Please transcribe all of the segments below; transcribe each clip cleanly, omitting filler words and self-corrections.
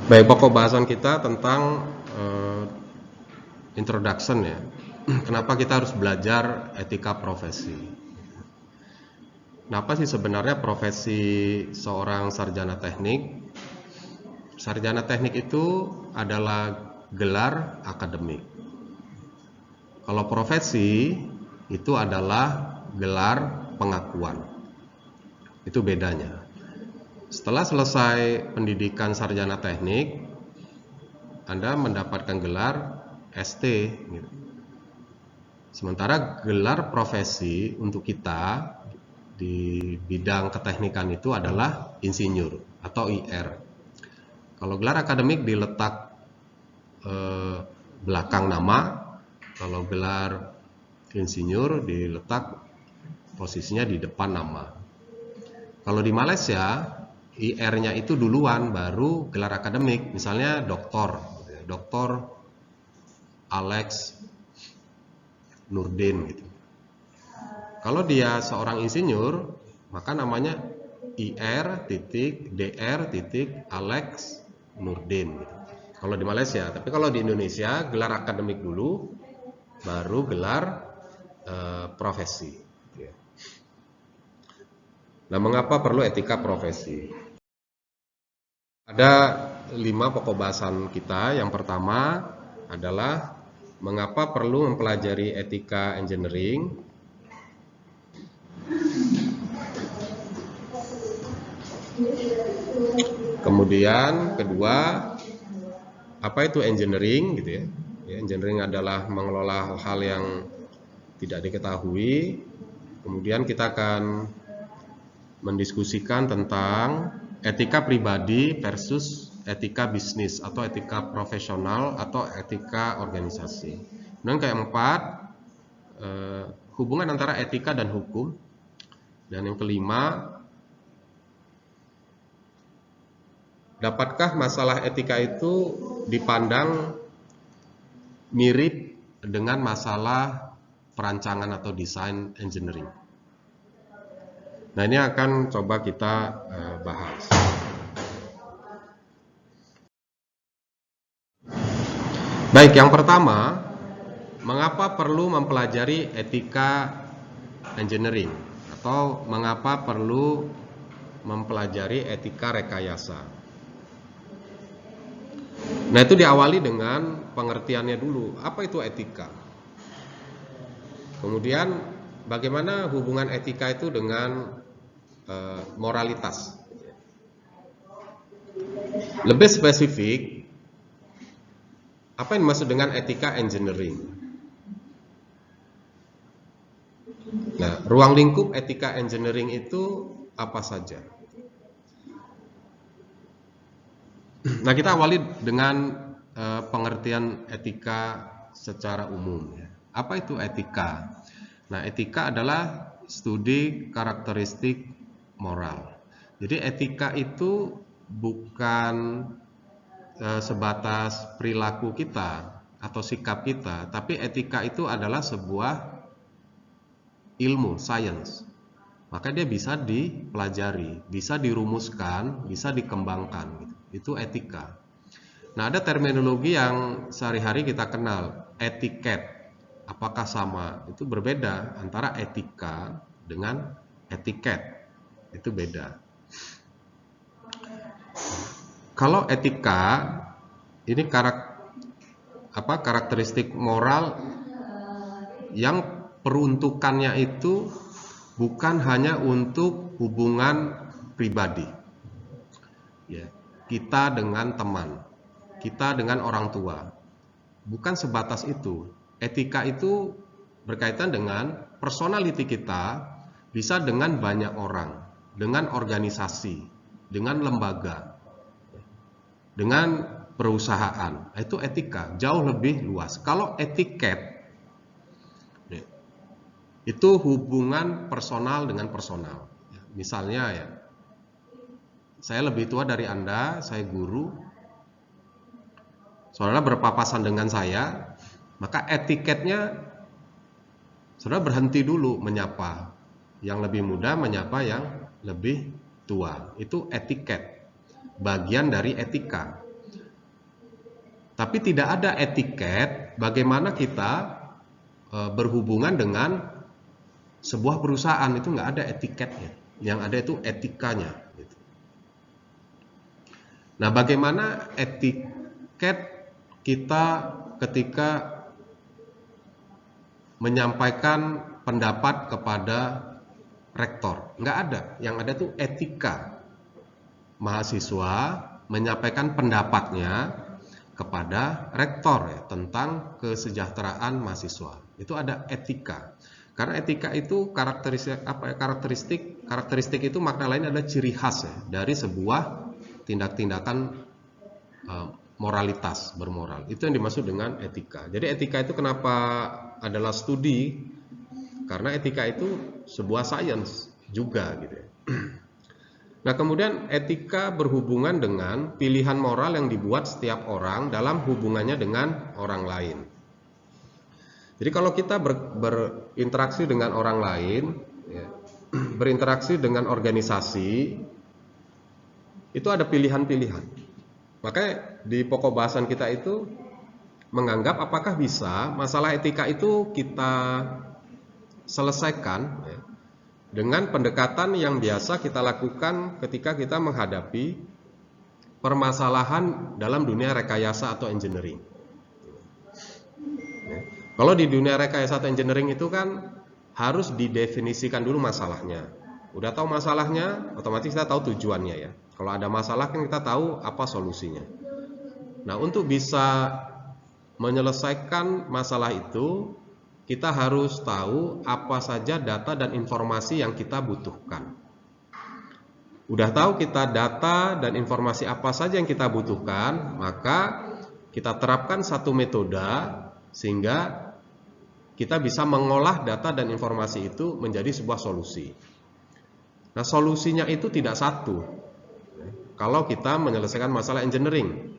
Baik, pokok bahasan kita tentang introduction ya. Kenapa kita harus belajar etika profesi? Kenapa sih sebenarnya profesi seorang sarjana teknik? Sarjana teknik itu adalah gelar akademik. Kalau profesi itu adalah gelar pengakuan. Itu bedanya. Setelah selesai pendidikan sarjana teknik, Anda mendapatkan gelar ST gitu. Sementara gelar profesi untuk kita di bidang keteknikan itu adalah insinyur atau IR. Kalau gelar akademik diletak belakang nama, kalau gelar insinyur diletak posisinya di depan nama. Kalau di Malaysia, IR-nya itu duluan, baru gelar akademik. Misalnya doktor, Dr. Alex Nurdin gitu. Kalau dia seorang insinyur, maka namanya IR.Dr. Alex Nurdin gitu. Kalau di Malaysia, tapi kalau di Indonesia gelar akademik dulu, baru gelar profesi. Nah, mengapa perlu etika profesi? Ada 5 pokok bahasan kita. Yang pertama adalah mengapa perlu mempelajari etika engineering. Kemudian kedua, apa itu engineering gitu ya? Engineering adalah mengelola hal-hal yang tidak diketahui. Kemudian kita akan mendiskusikan tentang etika pribadi versus etika bisnis atau etika profesional atau etika organisasi. Dan keempat, hubungan antara etika dan hukum. Dan yang kelima, dapatkah masalah etika itu dipandang mirip dengan masalah perancangan atau desain engineering? Nah, ini akan coba kita bahas. Baik, yang pertama, mengapa perlu mempelajari etika engineering? Atau mengapa perlu mempelajari etika rekayasa? Nah, itu diawali dengan pengertiannya dulu. Apa itu etika? Kemudian, bagaimana hubungan etika itu dengan moralitas? Lebih spesifik, apa yang dimaksud dengan etika engineering? Nah, ruang lingkup etika engineering itu apa saja? Nah, kita awali dengan pengertian etika secara umum. Apa itu etika? Nah, etika adalah studi karakteristik moral. Jadi etika itu bukan sebatas perilaku kita atau sikap kita, tapi etika itu adalah sebuah ilmu, science. Maka dia bisa dipelajari, bisa dirumuskan, bisa dikembangkan gitu. Itu etika. Nah, ada terminologi yang sehari-hari kita kenal, etiket. Apakah sama? Itu berbeda antara etika dengan etiket. Itu beda. Kalau etika ini karakteristik moral yang peruntukannya itu bukan hanya untuk hubungan pribadi. Ya, kita dengan teman, kita dengan orang tua. Bukan sebatas itu. Etika itu berkaitan dengan personality kita, bisa dengan banyak orang, dengan organisasi, dengan lembaga, dengan perusahaan. Itu etika, jauh lebih luas. Kalau etiket itu hubungan personal dengan personal. Misalnya ya, saya lebih tua dari Anda, saya guru, saudara berpapasan dengan saya, maka etiketnya saudara berhenti dulu menyapa yang lebih muda, menyapa yang lebih tua. Itu etiket, bagian dari etika. Tapi tidak ada etiket bagaimana kita berhubungan dengan sebuah perusahaan, itu nggak ada etiketnya. Yang ada itu etikanya. Gitu. Nah, bagaimana etiket kita ketika menyampaikan pendapat kepada rektor? Nggak ada. Yang ada itu etika. Mahasiswa menyampaikan pendapatnya kepada rektor ya, tentang kesejahteraan mahasiswa. Itu ada etika. Karena etika itu karakteristik itu makna lain adalah ciri khas ya, dari sebuah tindak-tindakan moralitas, bermoral. Itu yang dimaksud dengan etika. Jadi etika itu kenapa adalah studi? Karena etika itu sebuah sains juga gitu ya. Nah, kemudian etika berhubungan dengan pilihan moral yang dibuat setiap orang dalam hubungannya dengan orang lain. Jadi kalau kita berinteraksi dengan orang lain, ya, berinteraksi dengan organisasi, itu ada pilihan-pilihan. Makanya di pokok bahasan kita itu menganggap apakah bisa masalah etika itu kita selesaikan ya, dengan pendekatan yang biasa kita lakukan ketika kita menghadapi permasalahan dalam dunia rekayasa atau engineering. Ya. Kalau di dunia rekayasa atau engineering itu kan harus didefinisikan dulu masalahnya. Udah tahu masalahnya, otomatis kita tahu tujuannya ya. Kalau ada masalah kan kita tahu apa solusinya. Nah, untuk bisa menyelesaikan masalah itu, kita harus tahu apa saja data dan informasi yang kita butuhkan. Udah tahu kita data dan informasi apa saja yang kita butuhkan, maka kita terapkan satu metode sehingga kita bisa mengolah data dan informasi itu menjadi sebuah solusi. Nah, solusinya itu tidak satu. Kalau kita menyelesaikan masalah engineering.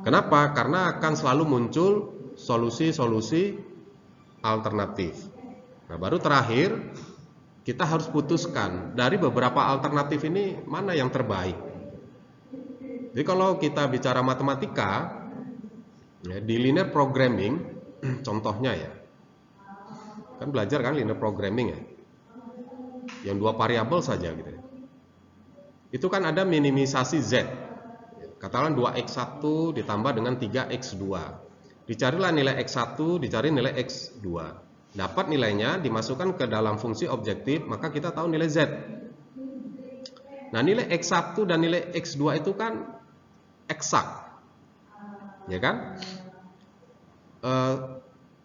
Kenapa? Karena akan selalu muncul solusi-solusi alternatif. Nah, baru terakhir kita harus putuskan dari beberapa alternatif ini mana yang terbaik. Jadi kalau kita bicara matematika ya, di linear programming contohnya ya, kan belajar kan linear programming ya, yang dua variabel saja gitu ya. Itu kan ada minimisasi Z. Katakan 2x1 ditambah dengan 3x2. Dicarilah nilai x1, dicari nilai x2. Dapat nilainya, dimasukkan ke dalam fungsi objektif, maka kita tahu nilai Z. Nah, nilai x1 dan nilai x2 itu kan eksak. Ya kan?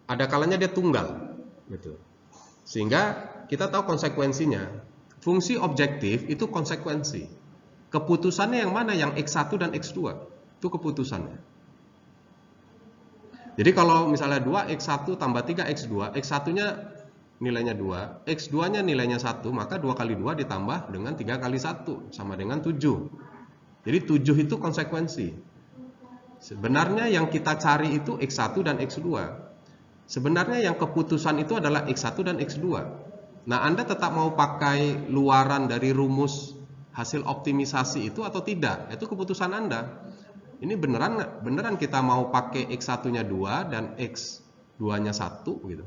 Ada kalanya dia tunggal. Gitu. Sehingga kita tahu konsekuensinya. Fungsi objektif itu konsekuensi. Keputusannya yang mana? Yang x1 dan x2. Itu keputusannya. Jadi kalau misalnya 2x1 tambah 3x2, x1-nya nilainya 2, x2-nya nilainya 1, maka 2 kali 2 ditambah dengan 3 kali 1, sama dengan 7. Jadi 7 itu konsekuensi. Sebenarnya yang kita cari itu x1 dan x2. Sebenarnya yang keputusan itu adalah x1 dan x2. Nah, Anda tetap mau pakai luaran dari rumus hasil optimisasi itu atau tidak? Itu keputusan Anda. Ini beneran kita mau pakai x1-nya 2 dan x2-nya 1 gitu.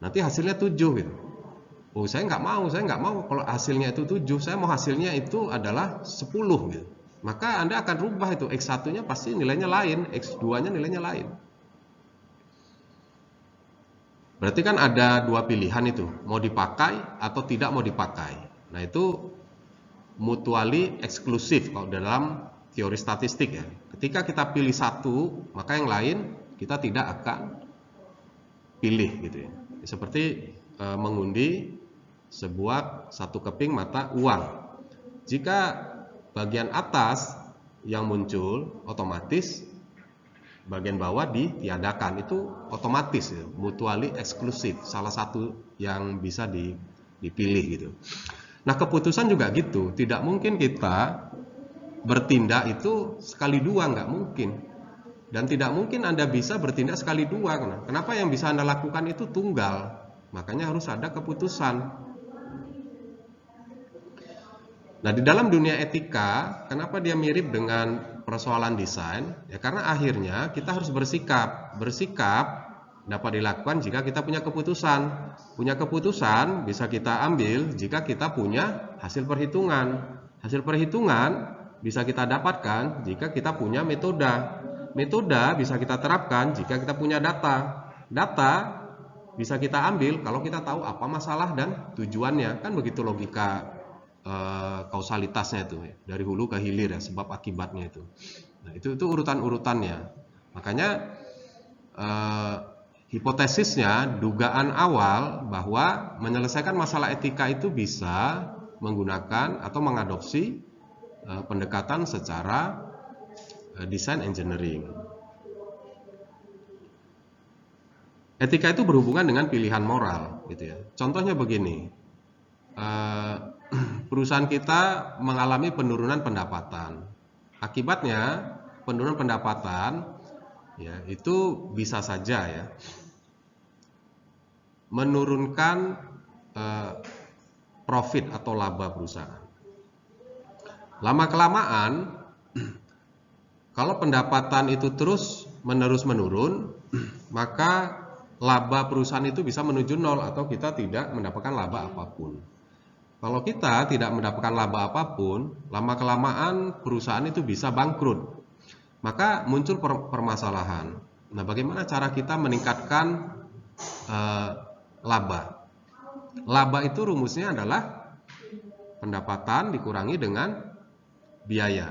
Nanti hasilnya 7 gitu. Oh, saya nggak mau kalau hasilnya itu 7, saya mau hasilnya itu adalah 10 gitu. Maka Anda akan rubah itu, x1-nya pasti nilainya lain, x2-nya nilainya lain. Berarti kan ada dua pilihan itu, mau dipakai atau tidak mau dipakai. Nah, itu mutually eksklusif kalau dalam teori statistik ya. Ketika kita pilih satu, maka yang lain kita tidak akan pilih gitu ya. Seperti mengundi satu keping mata uang. Jika bagian atas yang muncul, otomatis bagian bawah ditiadakan. Itu otomatis ya, mutually eksklusif, salah satu yang bisa dipilih gitu. Nah, keputusan juga gitu. Tidak mungkin kita bertindak itu sekali dua, nggak mungkin. Dan tidak mungkin Anda bisa bertindak sekali dua. Kenapa? Yang bisa Anda lakukan itu tunggal. Makanya harus ada keputusan. Nah, di dalam dunia etika, kenapa dia mirip dengan persoalan desain? Ya karena akhirnya kita harus bersikap. Bersikap dapat dilakukan jika kita punya keputusan. Punya keputusan bisa kita ambil jika kita punya hasil perhitungan. Hasil perhitungan bisa kita dapatkan jika kita punya metode. Metode bisa kita terapkan jika kita punya data. Data bisa kita ambil kalau kita tahu apa masalah dan tujuannya. Kan begitu logika kausalitasnya itu ya, dari hulu ke hilir ya, sebab akibatnya itu. Nah, itu urutan-urutannya. Makanya hipotesisnya, dugaan awal bahwa menyelesaikan masalah etika itu bisa menggunakan atau mengadopsi pendekatan secara design engineering. Etika itu berhubungan dengan pilihan moral, gitu ya. Contohnya begini. Perusahaan kita mengalami penurunan pendapatan. Akibatnya penurunan pendapatan ya itu bisa saja ya menurunkan profit atau laba perusahaan. Lama kelamaan kalau pendapatan itu terus menerus menurun, maka laba perusahaan itu bisa menuju nol atau kita tidak mendapatkan laba apapun. Kalau kita tidak mendapatkan laba apapun, lama-kelamaan perusahaan itu bisa bangkrut. Maka muncul permasalahan. Nah, bagaimana cara kita meningkatkan laba? Laba itu rumusnya adalah pendapatan dikurangi dengan biaya.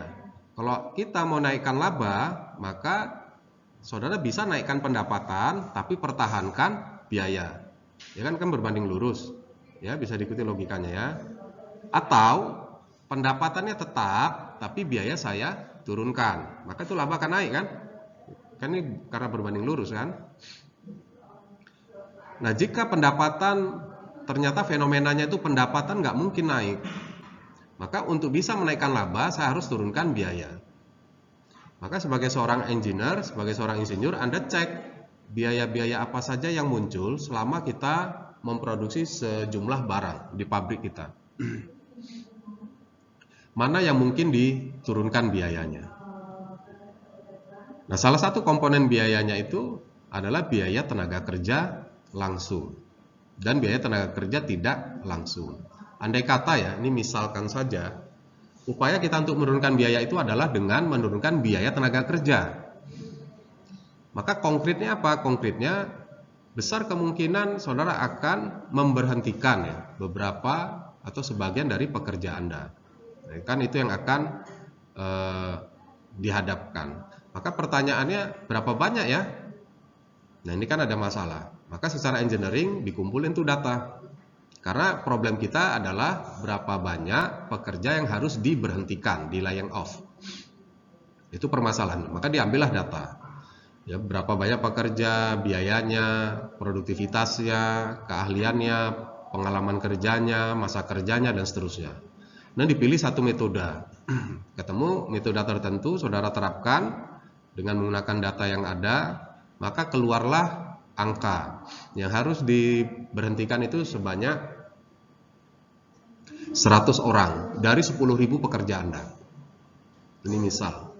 Kalau kita mau naikkan laba, maka saudara bisa naikkan pendapatan, tapi pertahankan biaya. Ya kan berbanding lurus. Ya, bisa diikuti logikanya ya. Atau pendapatannya tetap tapi biaya saya turunkan. Maka itu laba akan naik kan? Kan ini karena berbanding lurus kan? Nah, jika pendapatan ternyata fenomenanya itu pendapatan nggak mungkin naik. Maka untuk bisa menaikkan laba saya harus turunkan biaya. Maka sebagai seorang engineer, sebagai seorang insinyur, Anda cek biaya-biaya apa saja yang muncul selama kita memproduksi sejumlah barang di pabrik kita. Mana yang mungkin diturunkan biayanya. Nah, salah satu komponen biayanya itu adalah biaya tenaga kerja langsung dan biaya tenaga kerja tidak langsung. Andai kata ya, ini misalkan saja, upaya kita untuk menurunkan biaya itu adalah dengan menurunkan biaya tenaga kerja. Maka konkretnya apa? Konkretnya besar kemungkinan saudara akan memberhentikan ya beberapa atau sebagian dari pekerja Anda. Nah, kan itu yang akan dihadapkan. Maka pertanyaannya berapa banyak ya? Nah, ini kan ada masalah. Maka secara engineering dikumpulin tuh data. Karena problem kita adalah berapa banyak pekerja yang harus diberhentikan, di laying off. Itu permasalahan. Maka diambillah data. Ya, berapa banyak pekerja, biayanya, produktivitasnya, keahliannya, pengalaman kerjanya, masa kerjanya, dan seterusnya. Nah, dipilih satu metode. Ketemu metode tertentu, saudara terapkan dengan menggunakan data yang ada, maka keluarlah angka yang harus diberhentikan itu sebanyak 100 orang dari 10.000 pekerja Anda. Ini misal.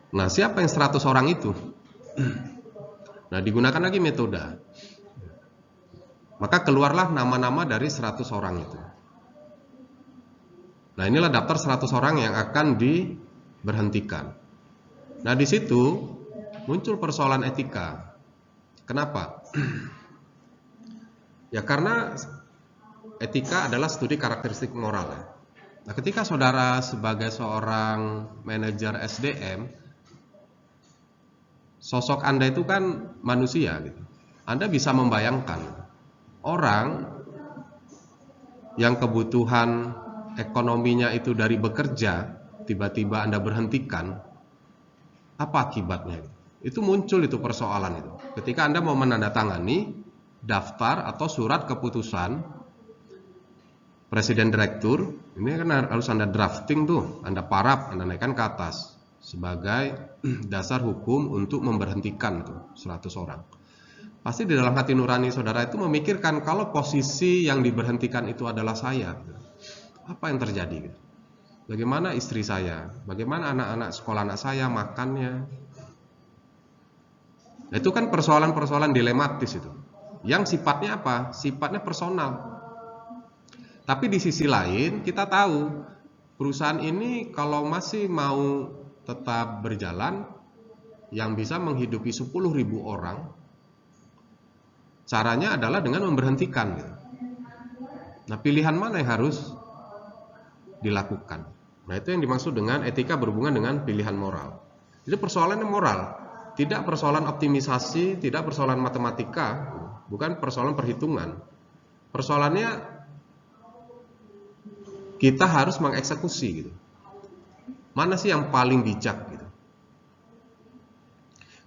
Nah, siapa yang 100 orang itu? Nah, digunakan lagi metode. Maka keluarlah nama-nama dari 100 orang itu. Nah, inilah daftar 100 orang yang akan diberhentikan. Nah, di situ muncul persoalan etika. Kenapa? Ya, karena etika adalah studi karakteristik moral. Nah, ketika saudara sebagai seorang manajer SDM, sosok Anda itu kan manusia gitu. Anda bisa membayangkan orang yang kebutuhan ekonominya itu dari bekerja, tiba-tiba Anda berhentikan, apa akibatnya? Itu muncul itu persoalan itu. Ketika Anda mau menandatangani daftar atau surat keputusan presiden direktur, ini kan harus Anda drafting tuh, Anda paraf, Anda naikkan ke atas sebagai dasar hukum untuk memberhentikan tuh 100 orang. Pasti di dalam hati nurani saudara itu memikirkan kalau posisi yang diberhentikan itu adalah saya, Apa yang terjadi? Bagaimana istri saya? Bagaimana anak-anak sekolah anak saya makannya? Nah, itu kan persoalan-persoalan dilematis itu. Yang sifatnya apa? Sifatnya personal. Tapi di sisi lain kita tahu perusahaan ini kalau masih mau tetap berjalan, yang bisa menghidupi 10.000 orang, caranya adalah dengan memberhentikan. Gitu. Nah, pilihan mana yang harus dilakukan? Nah, itu yang dimaksud dengan etika berhubungan dengan pilihan moral. Jadi persoalannya moral, tidak persoalan optimisasi, tidak persoalan matematika, bukan persoalan perhitungan. Persoalannya kita harus mengeksekusi gitu. Mana sih yang paling bijak gitu.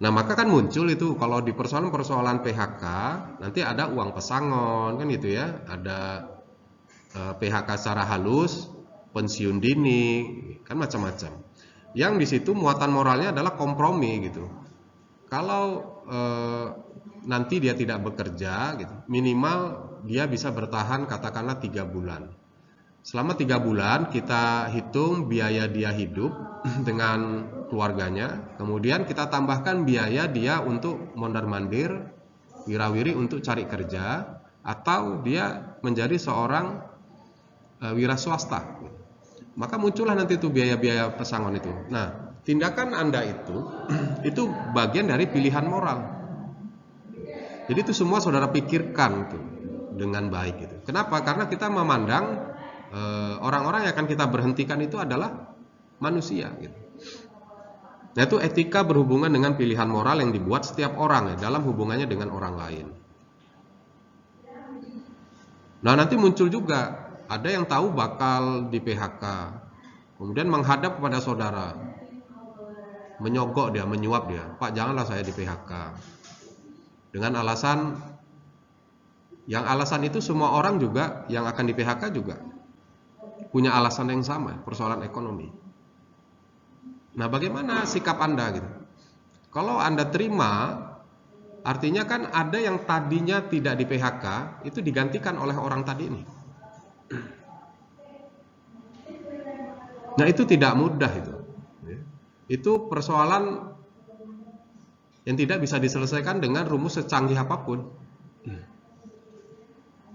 Nah, maka kan muncul itu kalau di persoalan-persoalan PHK, nanti ada uang pesangon kan gitu ya, ada PHK secara halus, pensiun dini, kan macam-macam. Yang di situ muatan moralnya adalah kompromi gitu. Kalau nanti dia tidak bekerja gitu, minimal dia bisa bertahan katakanlah 3 bulan. Selama 3 bulan kita hitung biaya dia hidup dengan keluarganya, kemudian kita tambahkan biaya dia untuk mondar-mandir, wirawiri untuk cari kerja, atau dia menjadi seorang wira swasta. Maka muncullah nanti itu biaya-biaya pesangon itu. Nah, tindakan Anda itu bagian dari pilihan moral. Jadi itu semua saudara pikirkan tuh dengan baik gitu. Kenapa? Karena kita memandang orang-orang yang akan kita berhentikan itu adalah manusia gitu. Nah, itu etika berhubungan dengan pilihan moral yang dibuat setiap orang ya, dalam hubungannya dengan orang lain. Nah, nanti muncul juga ada yang tahu bakal di PHK, kemudian menghadap kepada saudara, menyogok dia, menyuap dia, Pak janganlah saya di PHK, dengan alasan itu semua orang juga yang akan di PHK juga punya alasan yang sama, persoalan ekonomi. Nah, bagaimana sikap Anda gitu? Kalau Anda terima, artinya kan ada yang tadinya tidak di PHK itu digantikan oleh orang tadi ini. Nah, itu tidak mudah itu. Itu persoalan yang tidak bisa diselesaikan dengan rumus secanggih apapun.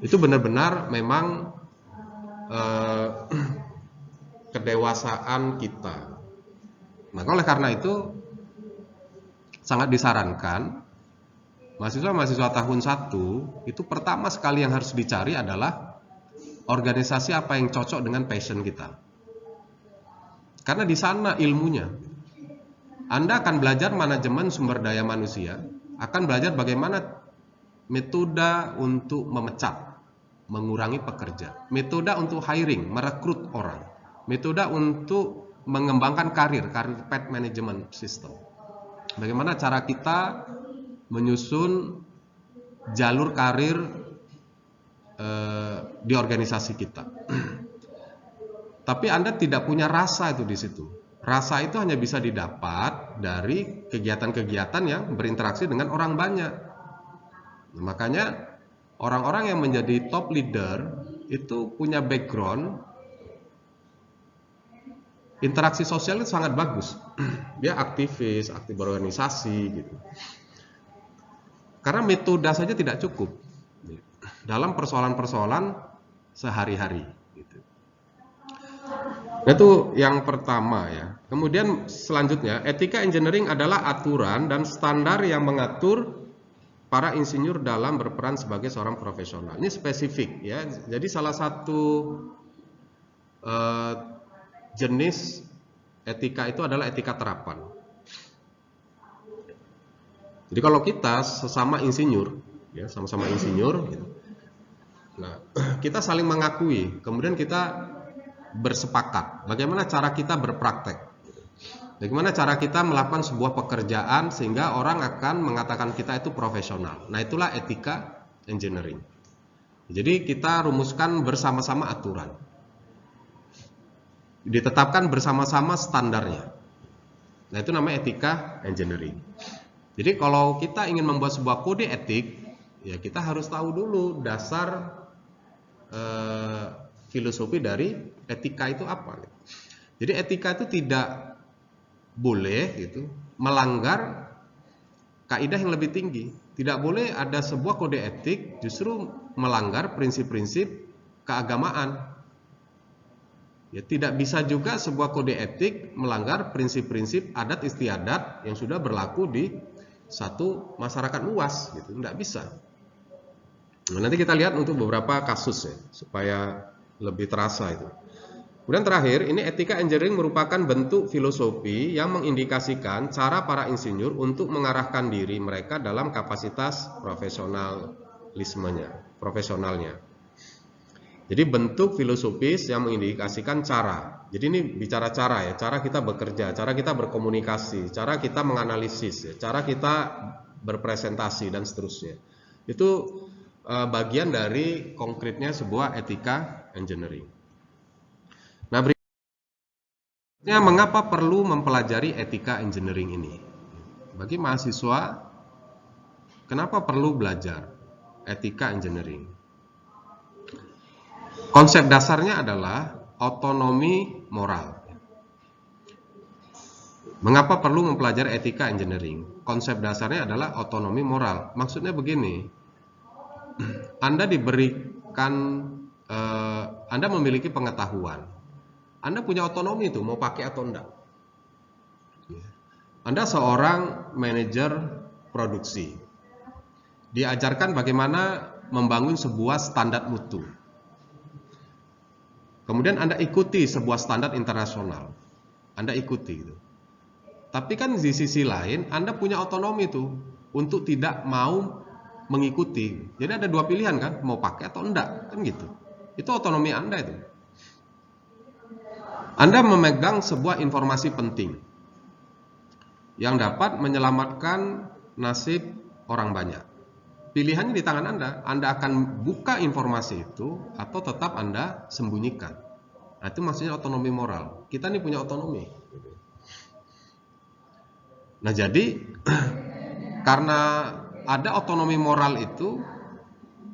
Itu benar-benar memang kedewasaan kita. Maka oleh karena itu sangat disarankan mahasiswa-mahasiswa tahun 1 itu pertama sekali yang harus dicari adalah organisasi apa yang cocok dengan passion kita. Karena di sana ilmunya. Anda akan belajar manajemen sumber daya manusia, akan belajar bagaimana metode untuk memecat, mengurangi pekerja, metode untuk hiring, merekrut orang, metode untuk mengembangkan karir path management system. Bagaimana cara kita menyusun jalur karir di organisasi kita. Tapi Anda tidak punya rasa itu di situ. Rasa itu hanya bisa didapat dari kegiatan-kegiatan yang berinteraksi dengan orang banyak. Nah, makanya orang-orang yang menjadi top leader itu punya background interaksi sosial itu sangat bagus. Dia aktivis, aktif berorganisasi gitu. Karena metode saja tidak cukup dalam persoalan-persoalan sehari-hari gitu. Nah, itu yang pertama ya. Kemudian selanjutnya, etika engineering adalah aturan dan standar yang mengatur para insinyur dalam berperan sebagai seorang profesional. Ini spesifik ya. Jadi salah satu jenis etika itu adalah etika terapan. Jadi kalau kita sesama insinyur, ya sama-sama insinyur, gitu. Nah, kita saling mengakui, kemudian kita bersepakat bagaimana cara kita berpraktek, bagaimana cara kita melakukan sebuah pekerjaan sehingga orang akan mengatakan kita itu profesional. Nah, itulah etika engineering. Jadi kita rumuskan bersama-sama aturan, ditetapkan bersama-sama standarnya. Nah, itu namanya etika engineering. Jadi kalau kita ingin membuat sebuah kode etik, ya kita harus tahu dulu dasar filosofi dari etika itu apa. Jadi etika itu tidak boleh gitu melanggar kaidah yang lebih tinggi. Tidak boleh ada sebuah kode etik justru melanggar prinsip-prinsip keagamaan. Ya, tidak bisa juga sebuah kode etik melanggar prinsip-prinsip adat istiadat yang sudah berlaku di satu masyarakat luas gitu. Tidak bisa. Nah, nanti kita lihat untuk beberapa kasus ya, supaya lebih terasa itu. Kemudian terakhir, ini etika engineering merupakan bentuk filosofi yang mengindikasikan cara para insinyur untuk mengarahkan diri mereka dalam kapasitas profesionalnya. Jadi bentuk filosofis yang mengindikasikan cara. Jadi ini bicara cara ya, cara kita bekerja, cara kita berkomunikasi, cara kita menganalisis, ya, cara kita berpresentasi dan seterusnya. Itu bagian dari konkretnya sebuah etika engineering. Nah, berikutnya mengapa perlu mempelajari etika engineering ini? Bagi mahasiswa, kenapa perlu belajar etika engineering? Konsep dasarnya adalah otonomi moral. Mengapa perlu mempelajari etika engineering? Konsep dasarnya adalah otonomi moral. Maksudnya begini, Anda memiliki pengetahuan. Anda punya otonomi itu mau pakai atau enggak. Anda seorang manajer produksi. Diajarkan bagaimana membangun sebuah standar mutu. Kemudian Anda ikuti sebuah standar internasional. Anda ikuti gitu. Tapi kan di sisi lain Anda punya otonomi itu untuk tidak mau mengikuti. Jadi ada dua pilihan kan, mau pakai atau enggak, kan gitu. Itu otonomi Anda itu. Anda memegang sebuah informasi penting yang dapat menyelamatkan nasib orang banyak. Pilihannya di tangan Anda. Anda akan buka informasi itu atau tetap Anda sembunyikan. Nah, itu maksudnya otonomi moral. Kita nih punya otonomi. Nah, jadi karena ada otonomi moral itu,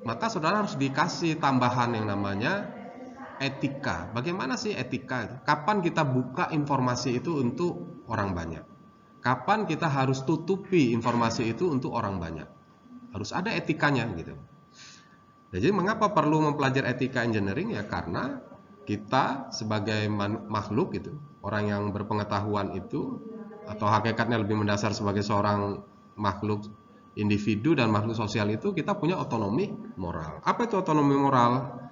maka saudara harus dikasih tambahan yang namanya etika. Bagaimana sih etika? Kapan kita buka informasi itu untuk orang banyak? Kapan kita harus tutupi informasi itu untuk orang banyak? Harus ada etikanya gitu. Jadi mengapa perlu mempelajari etika engineering? Ya karena kita sebagai makhluk itu, orang yang berpengetahuan itu, atau hakikatnya lebih mendasar sebagai seorang makhluk individu dan makhluk sosial itu, kita punya otonomi moral. Apa itu otonomi moral?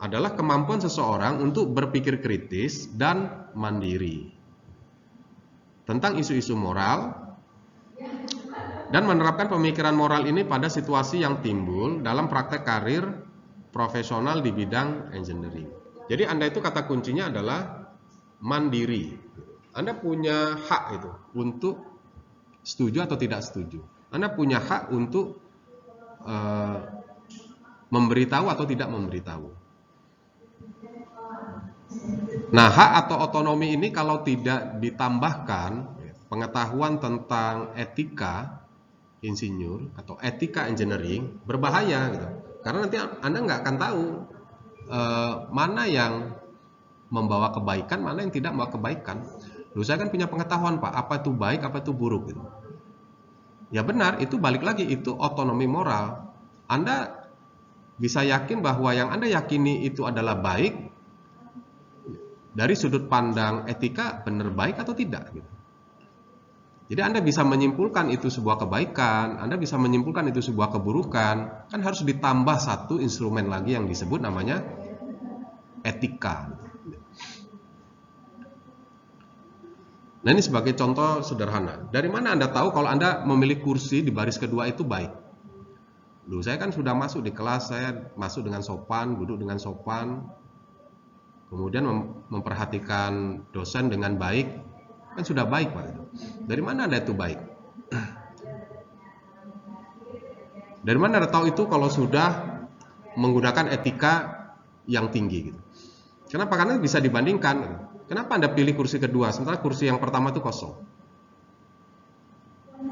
Adalah kemampuan seseorang untuk berpikir kritis dan mandiri tentang isu-isu moral dan menerapkan pemikiran moral ini pada situasi yang timbul dalam praktek karir profesional di bidang engineering. Jadi Anda itu kata kuncinya adalah mandiri. Anda punya hak itu untuk setuju atau tidak setuju. Anda punya hak untuk memberitahu atau tidak memberitahu. Nah, hak atau otonomi ini kalau tidak ditambahkan pengetahuan tentang etika insinyur atau etika engineering, berbahaya gitu. Karena nanti Anda nggak akan tahu mana yang membawa kebaikan, mana yang tidak membawa kebaikan. Loh, saya kan punya pengetahuan Pak, apa itu baik, apa itu buruk gitu. Ya benar, itu balik lagi, itu otonomi moral. Anda bisa yakin bahwa yang Anda yakini itu adalah baik dari sudut pandang etika, benar baik atau tidak gitu. Jadi Anda bisa menyimpulkan itu sebuah kebaikan, Anda bisa menyimpulkan itu sebuah keburukan, kan harus ditambah satu instrumen lagi yang disebut namanya etika. Nah, ini sebagai contoh sederhana. Dari mana Anda tahu kalau Anda memilih kursi di baris kedua itu baik? Loh, saya kan sudah masuk di kelas, saya masuk dengan sopan, duduk dengan sopan, kemudian memperhatikan dosen dengan baik, kan sudah baik Pak. Dari mana Anda itu baik? Dari mana Anda tahu itu kalau sudah menggunakan etika yang tinggi gitu? Kenapa? Karena bisa dibandingkan. Kenapa Anda pilih kursi kedua sementara kursi yang pertama itu kosong?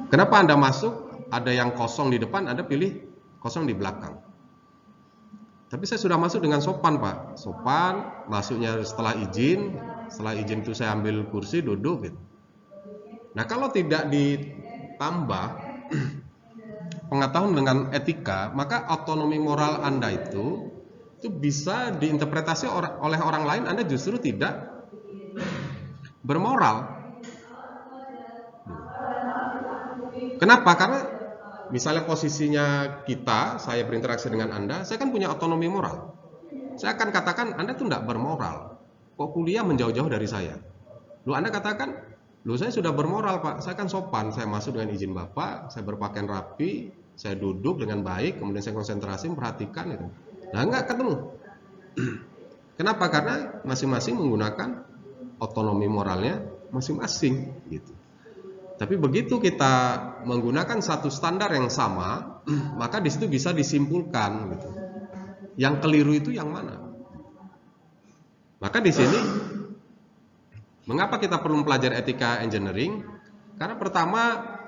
Kenapa Anda masuk ada yang kosong di depan, Anda pilih kosong di belakang? Tapi saya sudah masuk dengan sopan, Pak. Sopan, masuknya setelah izin. Setelah izin itu saya ambil kursi, duduk gitu. Nah, kalau tidak ditambah pengetahuan dengan etika, maka otonomi moral Anda itu bisa diinterpretasi oleh orang lain Anda justru tidak bermoral. Kenapa? Karena misalnya posisinya saya berinteraksi dengan Anda, saya kan punya otonomi moral. Saya akan katakan Anda tuh tidak bermoral. Kok kuliah menjauh-jauh dari saya? Lu Anda katakan, lu saya sudah bermoral, Pak. Saya kan sopan, saya masuk dengan izin Bapak, saya berpakaian rapi, saya duduk dengan baik, kemudian saya konsentrasi memperhatikan itu. Nah, enggak ketemu. Kenapa? Karena masing-masing menggunakan otonomi moralnya masing-masing gitu. Tapi begitu kita menggunakan satu standar yang sama, maka di situ bisa disimpulkan gitu. Yang keliru itu yang mana? Maka di sini mengapa kita perlu mempelajari etika engineering? Karena pertama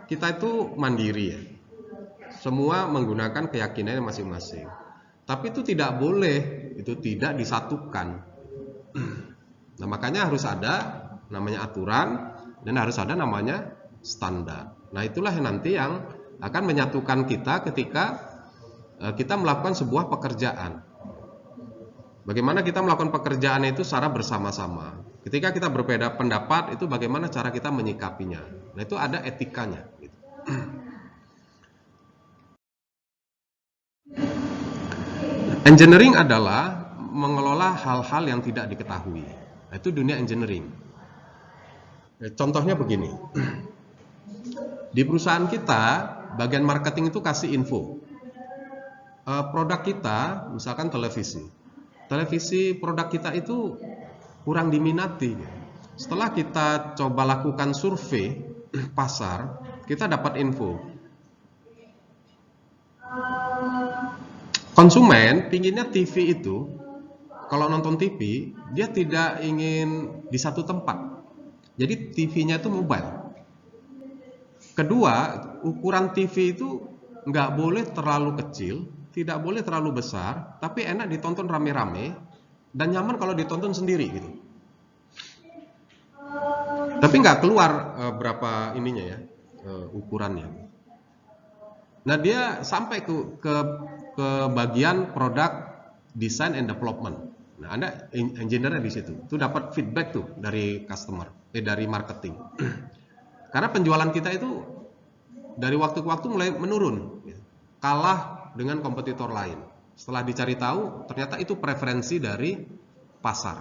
kita itu mandiri ya. Semua menggunakan keyakinannya masing-masing. Tapi itu tidak boleh, itu tidak disatukan. Nah, makanya harus ada namanya aturan dan harus ada namanya standar. Nah, itulah yang nanti yang akan menyatukan kita ketika kita melakukan sebuah pekerjaan. Bagaimana kita melakukan pekerjaan itu secara bersama-sama. Ketika kita berbeda pendapat, itu bagaimana cara kita menyikapinya. Nah, itu ada etikanya. Gitu. Engineering adalah mengelola hal-hal yang tidak diketahui. Nah, itu dunia engineering. Contohnya begini. Di perusahaan kita, bagian marketing itu kasih info. Produk kita, misalkan televisi. Televisi produk kita itu kurang diminati. Setelah kita coba lakukan survei pasar, kita dapat info. Konsumen pinginnya TV itu, kalau nonton TV, dia tidak ingin di satu tempat. Jadi TV-nya itu mobile. Kedua, ukuran TV itu nggak boleh terlalu kecil, tidak boleh terlalu besar, tapi enak ditonton rame-rame dan nyaman kalau ditonton sendiri gitu. Tapi nggak keluar berapa ininya ya, ukurannya. Nah, dia sampai ke bagian produk design and development. Nah, Anda engineer di situ. Itu dapat feedback tuh dari customer, dari marketing. Karena penjualan kita itu dari waktu ke waktu mulai menurun, kalah dengan kompetitor lain. Setelah dicari tahu, ternyata itu preferensi dari pasar.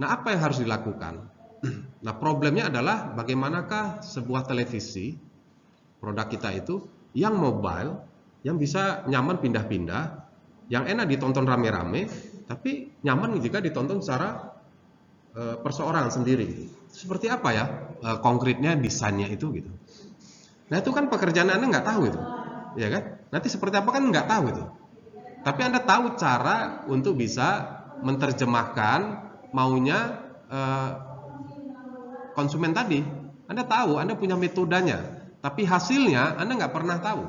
Nah, apa yang harus dilakukan? Nah, problemnya adalah bagaimanakah sebuah televisi, produk kita itu, yang mobile, yang bisa nyaman pindah-pindah, yang enak ditonton rame-rame, tapi nyaman jika ditonton secara perseorangan sendiri. Seperti apa ya konkretnya desainnya itu gitu. Nah, itu kan pekerjaan Anda nggak tahu itu, ya kan? Nanti seperti apa kan nggak tahu itu. Tapi Anda tahu cara untuk bisa menerjemahkan maunya konsumen tadi. Anda tahu, Anda punya metodenya, tapi hasilnya Anda nggak pernah tahu.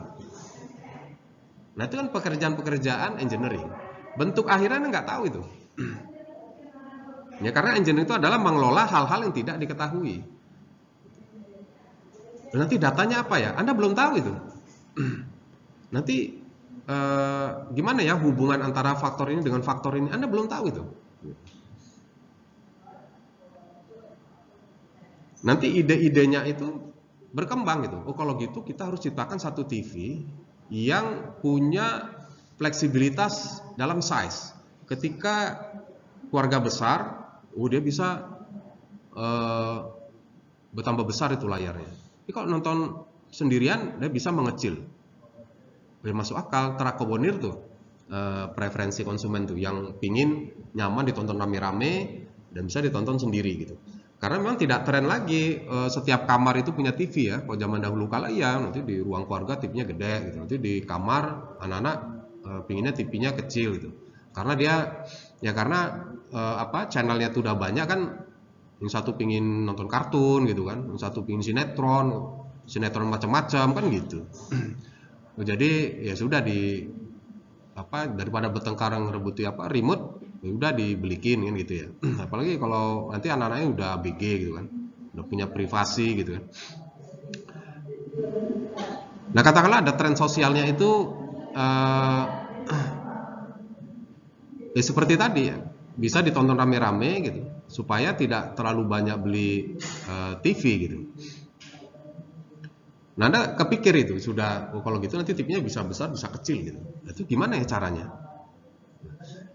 Nah, itu kan pekerjaan-pekerjaan engineering. Bentuk akhirnya Anda nggak tahu itu. Ya, karena engineering itu adalah mengelola hal-hal yang tidak diketahui. Dan nanti datanya apa ya? Anda belum tahu itu. Nanti gimana ya hubungan antara faktor ini dengan faktor ini? Anda belum tahu itu. Nanti ide-idenya itu berkembang gitu. Oh, kalau gitu kita harus ciptakan satu TV yang punya fleksibilitas dalam size. Ketika keluarga besar, dia bisa bertambah besar itu layarnya. Tapi kalau nonton sendirian, dia bisa mengecil. Masuk akal, terakomodir tuh preferensi konsumen tuh yang pingin nyaman ditonton rame-rame dan bisa ditonton sendiri gitu. Karena memang tidak tren lagi setiap kamar itu punya TV ya. Kalau zaman dahulu kala iya, nanti di ruang keluarga TV-nya gede gitu. Nanti di kamar anak-anak pinginnya TV-nya kecil gitu. Karena dia ya karena channelnya tuh udah banyak kan. Yang satu pingin nonton kartun gitu kan, yang satu pingin sinetron macam-macam kan gitu. Jadi ya sudah daripada bertengkar ngerebuti remote, ya udah dibelikin kan gitu ya. Apalagi kalau nanti anak-anaknya udah ABG gitu kan, udah punya privasi gitu kan. Nah, katakanlah ada tren sosialnya itu ya seperti tadi ya, bisa ditonton rame-rame gitu, supaya tidak terlalu banyak beli TV gitu. Nah, Anda kepikir itu sudah, kalau gitu nanti TV-nya bisa besar, bisa kecil gitu. Itu gimana ya caranya?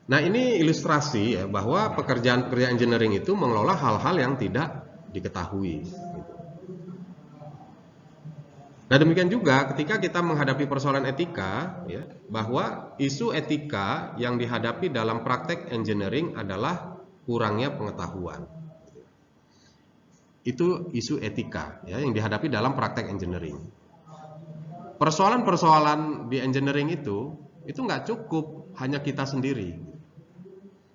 Nah, ini ilustrasi ya bahwa pekerjaan-pekerjaan engineering itu mengelola hal-hal yang tidak diketahui. Nah, demikian juga ketika kita menghadapi persoalan etika, ya, bahwa isu etika yang dihadapi dalam praktek engineering adalah kurangnya pengetahuan. Itu isu etika ya, yang dihadapi dalam praktek engineering. Persoalan-persoalan di engineering itu nggak cukup hanya kita sendiri.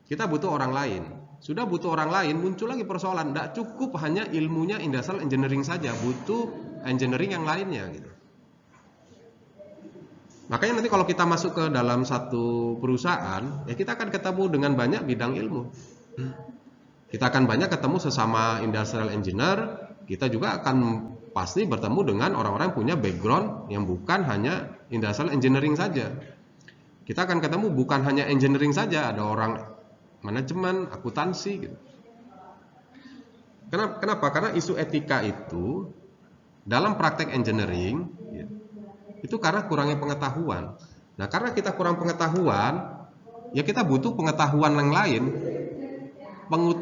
Kita butuh orang lain. Sudah butuh orang lain, muncul lagi persoalan. Nggak cukup hanya ilmunya industrial engineering saja, butuh engineering yang lainnya gitu. Makanya nanti kalau kita masuk ke dalam satu perusahaan, ya kita akan ketemu dengan banyak bidang ilmu. Kita akan banyak ketemu sesama industrial engineer, kita juga akan pasti bertemu dengan orang-orang yang punya background yang bukan hanya industrial engineering saja. Kita akan ketemu bukan hanya engineering saja, ada orang manajemen, akuntansi gitu. Kenapa? Karena isu etika itu dalam praktek engineering ya, itu karena kurangnya pengetahuan. Nah, karena kita kurang pengetahuan, ya kita butuh pengetahuan yang lain.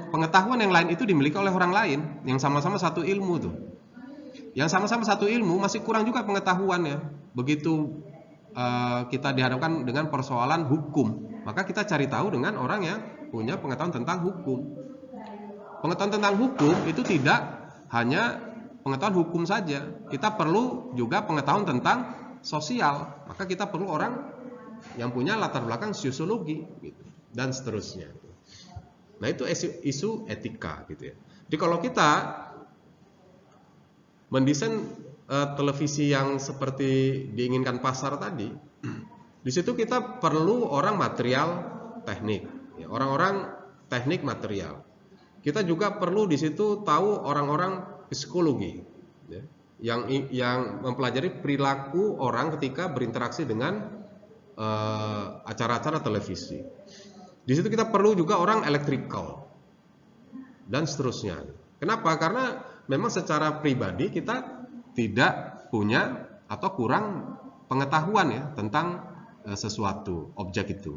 Pengetahuan yang lain itu dimiliki oleh orang lain yang sama-sama satu ilmu tuh. Yang sama-sama satu ilmu masih kurang juga pengetahuannya. Begitu kita dihadapkan dengan persoalan hukum, maka kita cari tahu dengan orang yang punya pengetahuan tentang hukum. Pengetahuan tentang hukum itu tidak hanya pengetahuan hukum saja. Kita perlu juga pengetahuan tentang sosial. Maka kita perlu orang yang punya latar belakang sosiologi gitu, dan seterusnya. Nah, itu isu etika gitu ya. Jadi kalau kita mendesain televisi yang seperti diinginkan pasar tadi, di situ kita perlu orang material teknik, ya, orang-orang teknik material. Kita juga perlu di situ tahu orang-orang psikologi, ya, yang mempelajari perilaku orang ketika berinteraksi dengan acara-acara televisi. Di situ kita perlu juga orang electrical dan seterusnya. Kenapa? Karena memang secara pribadi kita tidak punya atau kurang pengetahuan ya tentang sesuatu objek itu.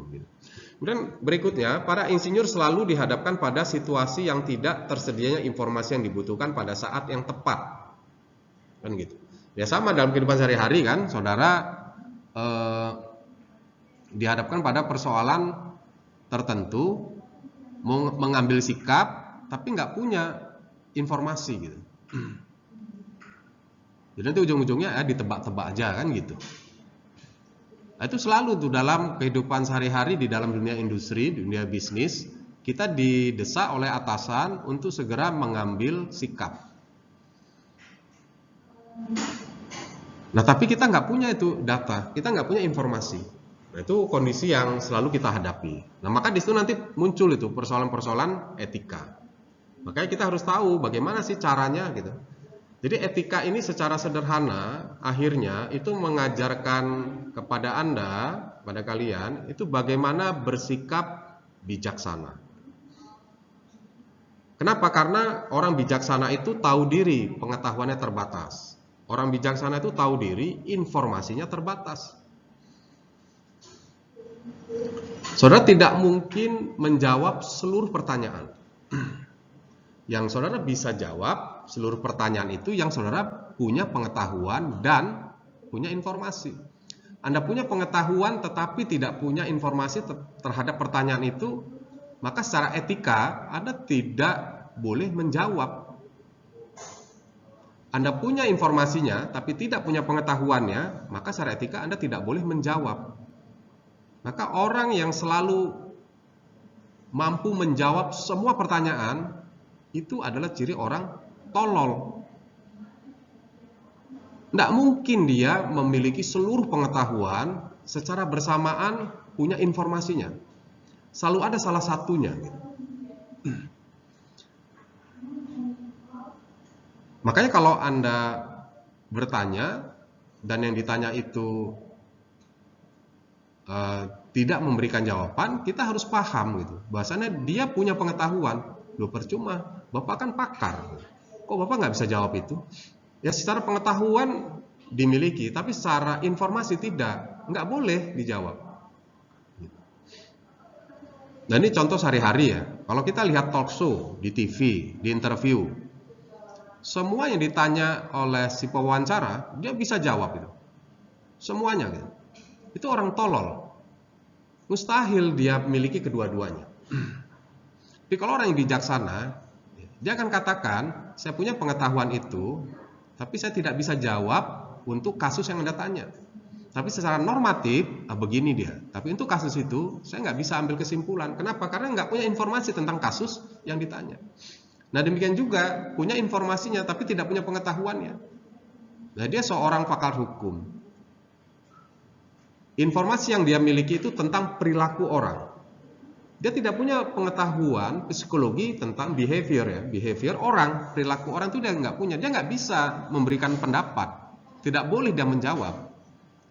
Kemudian berikutnya, para insinyur selalu dihadapkan pada situasi yang tidak tersedianya informasi yang dibutuhkan pada saat yang tepat, kan gitu. Ya sama dalam kehidupan sehari-hari kan, saudara dihadapkan pada persoalan tertentu, mau mengambil sikap tapi nggak punya informasi gitu. Jadi nanti ujung-ujungnya ditebak-tebak aja kan gitu. Nah, itu selalu tuh dalam kehidupan sehari-hari di dalam dunia industri, dunia bisnis, kita didesak oleh atasan untuk segera mengambil sikap. Nah, tapi kita nggak punya itu data, kita nggak punya informasi. Nah, itu kondisi yang selalu kita hadapi. Nah, maka di situ nanti muncul itu persoalan-persoalan etika. Makanya kita harus tahu bagaimana sih caranya gitu. Jadi etika ini secara sederhana akhirnya itu mengajarkan kepada Anda, pada kalian, itu bagaimana bersikap bijaksana. Kenapa? Karena orang bijaksana itu tahu diri, pengetahuannya terbatas. Orang bijaksana itu tahu diri, informasinya terbatas. Saudara tidak mungkin menjawab seluruh pertanyaan. Yang saudara bisa jawab seluruh pertanyaan itu yang saudara punya pengetahuan dan punya informasi. Anda punya pengetahuan tetapi tidak punya informasi terhadap pertanyaan itu, maka secara etika Anda tidak boleh menjawab. Anda punya informasinya tapi tidak punya pengetahuannya, maka secara etika Anda tidak boleh menjawab. Maka orang yang selalu mampu menjawab semua pertanyaan itu adalah ciri orang tolol. Tidak mungkin dia memiliki seluruh pengetahuan secara bersamaan punya informasinya. Selalu ada salah satunya. Makanya kalau Anda bertanya dan yang ditanya itu tidak memberikan jawaban, kita harus paham gitu. Bahasanya dia punya pengetahuan. Loh, percuma, Bapak kan pakar. Kok Bapak nggak bisa jawab itu? Ya secara pengetahuan dimiliki, tapi secara informasi tidak. Nggak boleh dijawab. Nah ini contoh sehari-hari ya. Kalau kita lihat talk show di TV, di interview, semua yang ditanya oleh si pewawancara, dia bisa jawab itu. Semuanya gitu. Itu orang tolol. Mustahil dia memiliki kedua-duanya. Tapi kalau orang yang bijaksana, dia akan katakan, saya punya pengetahuan itu, tapi saya tidak bisa jawab untuk kasus yang Anda tanya. Tapi secara normatif, begini dia. Tapi untuk kasus itu, saya nggak bisa ambil kesimpulan. Kenapa? Karena nggak punya informasi tentang kasus yang ditanya. Nah demikian juga, punya informasinya, tapi tidak punya pengetahuannya. Nah dia seorang pakar hukum. Informasi yang dia miliki itu tentang perilaku orang. Dia tidak punya pengetahuan psikologi tentang behavior ya, behavior orang, perilaku orang itu dia nggak punya. Dia nggak bisa memberikan pendapat. Tidak boleh dia menjawab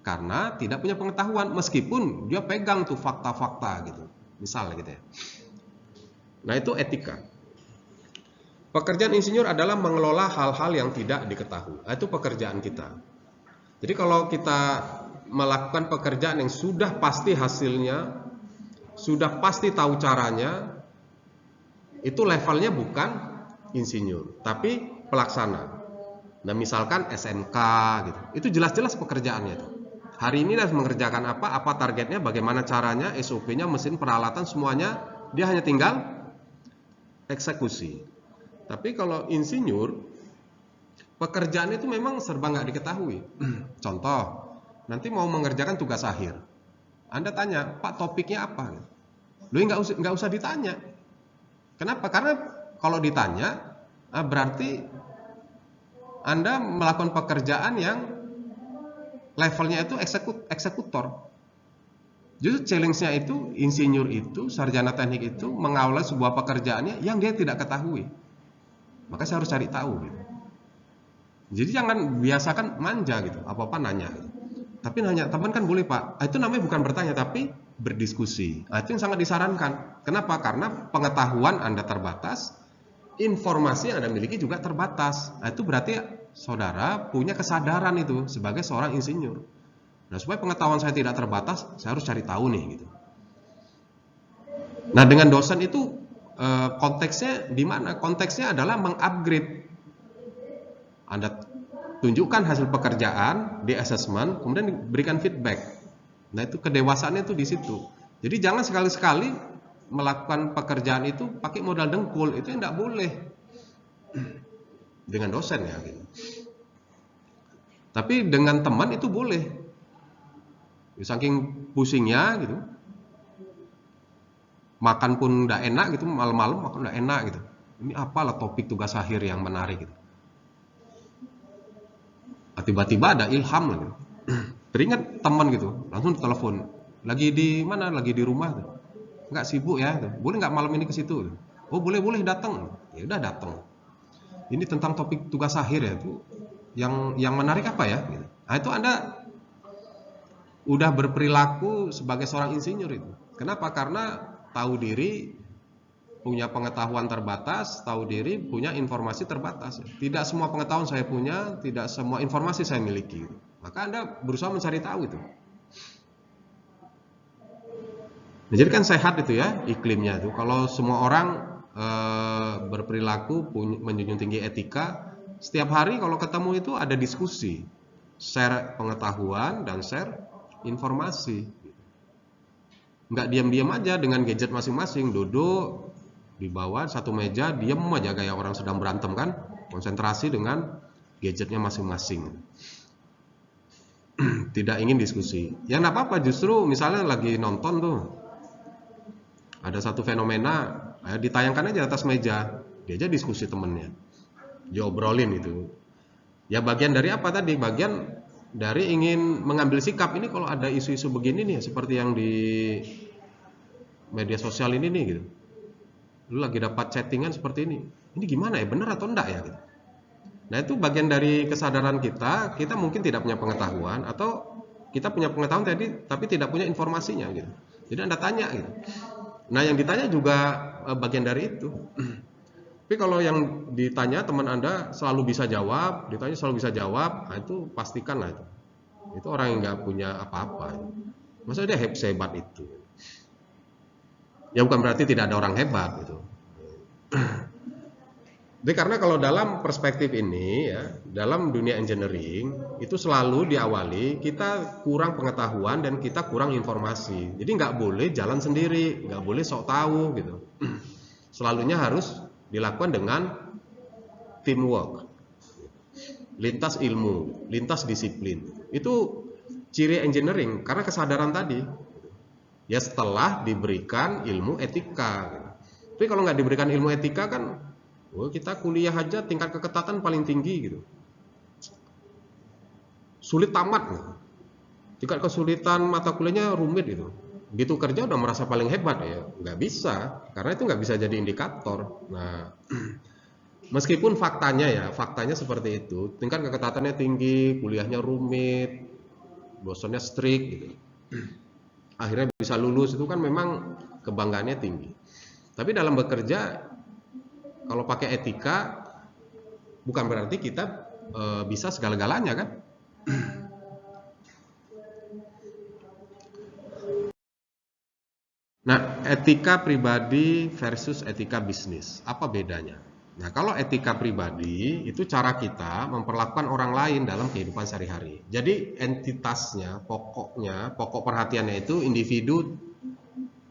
karena tidak punya pengetahuan, meskipun dia pegang tuh fakta-fakta gitu, misalnya gitu ya. Nah itu etika. Pekerjaan insinyur adalah mengelola hal-hal yang tidak diketahui. Itu pekerjaan kita. Jadi kalau kita melakukan pekerjaan yang sudah pasti hasilnya, sudah pasti tahu caranya, itu levelnya bukan insinyur, tapi pelaksana. Nah misalkan SMK gitu, itu jelas-jelas pekerjaannya tuh. Hari ini harus mengerjakan apa targetnya, bagaimana caranya, SOP-nya, mesin, peralatan, semuanya, dia hanya tinggal eksekusi. Tapi kalau insinyur, pekerjaan itu memang serba nggak diketahui. Contoh, nanti mau mengerjakan tugas akhir, Anda tanya, Pak topiknya apa? Lu nggak usah ditanya. Kenapa? Karena kalau ditanya, berarti Anda melakukan pekerjaan yang levelnya itu eksekutor. Justru challenge-nya itu, insinyur itu, sarjana teknik itu mengawali sebuah pekerjaannya yang dia tidak ketahui. Maka saya harus cari tahu gitu. Jadi jangan biasakan manja gitu, apa-apa nanya gitu. Tapi nanya, teman kan boleh Pak. Itu namanya bukan bertanya, tapi berdiskusi. Itu yang sangat disarankan. Kenapa? Karena pengetahuan Anda terbatas, informasi yang Anda miliki juga terbatas. Itu berarti saudara punya kesadaran itu sebagai seorang insinyur. Nah, supaya pengetahuan saya tidak terbatas, saya harus cari tahu nih gitu. Nah, dengan dosen itu konteksnya di mana? Konteksnya adalah mengupgrade. Anda tunjukkan hasil pekerjaan di assessment, kemudian diberikan feedback. Nah itu kedewasaannya itu di situ. Jadi jangan sekali-sekali melakukan pekerjaan itu pakai modal dengkul, itu tidak boleh. Dengan dosen ya gitu. Tapi dengan teman itu boleh. Saking pusingnya gitu, makan pun tidak enak gitu, malam-malam makan tidak enak gitu. Ini apalah topik tugas akhir yang menarik gitu. Tiba-tiba ada ilham lagi. Teringat teman gitu, langsung telepon. Lagi di mana? Lagi di rumah tuh. Enggak sibuk ya, tuh. Boleh nggak malam ini ke situ? Oh, boleh datang. Ya udah datang. Ini tentang topik tugas akhir ya, tuh. Yang menarik apa ya? Gitu. Nah, itu Anda udah berperilaku sebagai seorang insinyur itu. Kenapa? Karena tahu diri, punya pengetahuan terbatas, tahu diri, punya informasi terbatas. Tidak semua pengetahuan saya punya, tidak semua informasi saya miliki. Maka Anda berusaha mencari tahu itu. Nah, jadi kan sehat itu ya iklimnya itu. Kalau semua orang berperilaku menjunjung tinggi etika, setiap hari kalau ketemu itu ada diskusi, share pengetahuan dan share informasi. Nggak diam-diam aja dengan gadget masing-masing, duduk di bawah satu meja, diam aja kayak orang sedang berantem kan, konsentrasi dengan gadgetnya masing-masing. Tidak ingin diskusi. Ya nggak apa-apa, justru misalnya lagi nonton tuh, ada satu fenomena, ditayangkan aja di atas meja, dia aja diskusi temennya, diobrolin itu. Ya bagian dari apa tadi? Bagian dari ingin mengambil sikap ini kalau ada isu-isu begini nih seperti yang di media sosial ini nih gitu. Lu lagi dapat chattingan seperti ini. Ini gimana ya? Benar atau enggak ya gitu. Nah, itu bagian dari kesadaran kita mungkin tidak punya pengetahuan atau kita punya pengetahuan tapi tidak punya informasinya gitu. Jadi Anda tanya gitu. Nah, yang ditanya juga bagian dari itu. Tapi kalau yang ditanya teman Anda selalu bisa jawab, ditanya selalu bisa jawab, nah itu pastikanlah itu. Itu orang yang nggak punya apa-apa. Masa dia sehebat itu? Ya bukan berarti tidak ada orang hebat gitu. Jadi karena kalau dalam perspektif ini ya, dalam dunia engineering itu selalu diawali kita kurang pengetahuan dan kita kurang informasi. Jadi nggak boleh jalan sendiri, nggak boleh sok tahu gitu. Selalunya harus dilakukan dengan teamwork, lintas ilmu, lintas disiplin. Itu ciri engineering karena kesadaran tadi. Ya setelah diberikan ilmu etika. Tapi kalau nggak diberikan ilmu etika kan kita kuliah aja tingkat keketatan paling tinggi gitu. Sulit tamat gitu. Tingkat kesulitan mata kuliahnya rumit gitu. Begitu kerja udah merasa paling hebat ya. Nggak bisa, karena itu nggak bisa jadi indikator. Nah, meskipun faktanya seperti itu. Tingkat keketatannya tinggi, kuliahnya rumit, dosennya strict gitu. Akhirnya bisa lulus itu kan memang kebanggaannya tinggi. Tapi dalam bekerja kalau pakai etika bukan berarti kita bisa segala-galanya kan. Nah, etika pribadi versus etika bisnis, apa bedanya? Nah, kalau etika pribadi itu cara kita memperlakukan orang lain dalam kehidupan sehari-hari. Jadi entitasnya, pokok perhatiannya itu individu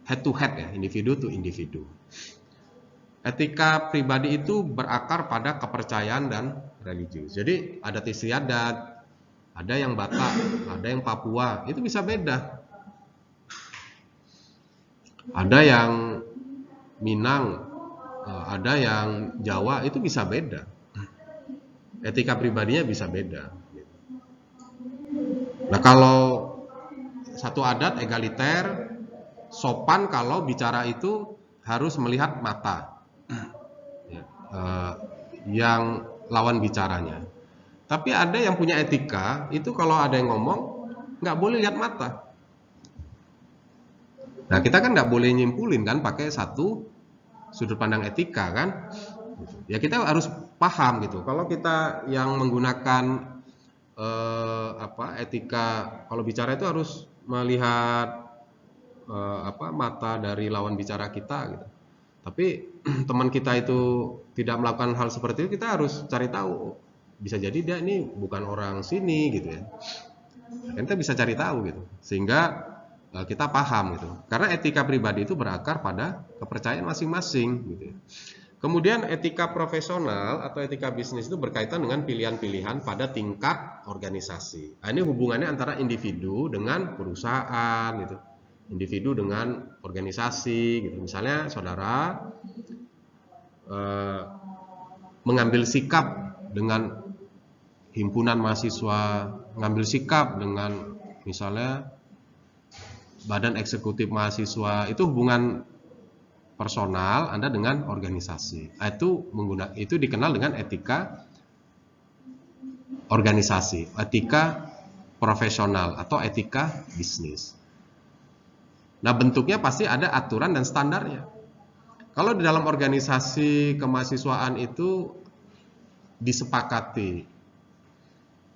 head to head ya, individu to individu. Etika pribadi itu berakar pada kepercayaan dan religius. Jadi adat istiadat, ada yang Batak, ada yang Papua, itu bisa beda. Ada yang Minang, ada yang Jawa, itu bisa beda. Etika pribadinya bisa beda. Nah, kalau satu adat egaliter, sopan kalau bicara itu harus melihat mata yang lawan bicaranya. Tapi ada yang punya etika, itu kalau ada yang ngomong nggak boleh lihat mata. Nah, kita kan nggak boleh nyimpulin kan pakai satu sudut pandang etika kan. Ya kita harus paham gitu. Kalau kita yang menggunakan etika, kalau bicara itu harus melihat mata dari lawan bicara kita gitu. Tapi teman kita itu tidak melakukan hal seperti itu, kita harus cari tahu. Bisa jadi dia ini bukan orang sini gitu ya. Kita bisa cari tahu gitu. Sehingga kita paham gitu. Karena etika pribadi itu berakar pada kepercayaan masing-masing gitu ya. Kemudian etika profesional atau etika bisnis itu berkaitan dengan pilihan-pilihan pada tingkat organisasi. Nah, ini hubungannya antara individu dengan perusahaan gitu. Individu dengan organisasi gitu. Misalnya saudara mengambil sikap dengan himpunan mahasiswa, mengambil sikap dengan misalnya badan eksekutif mahasiswa, itu hubungan personal Anda dengan organisasi. Itu dikenal dengan etika organisasi, etika profesional atau etika bisnis. Nah, bentuknya pasti ada aturan dan standarnya. Kalau di dalam organisasi kemahasiswaan itu disepakati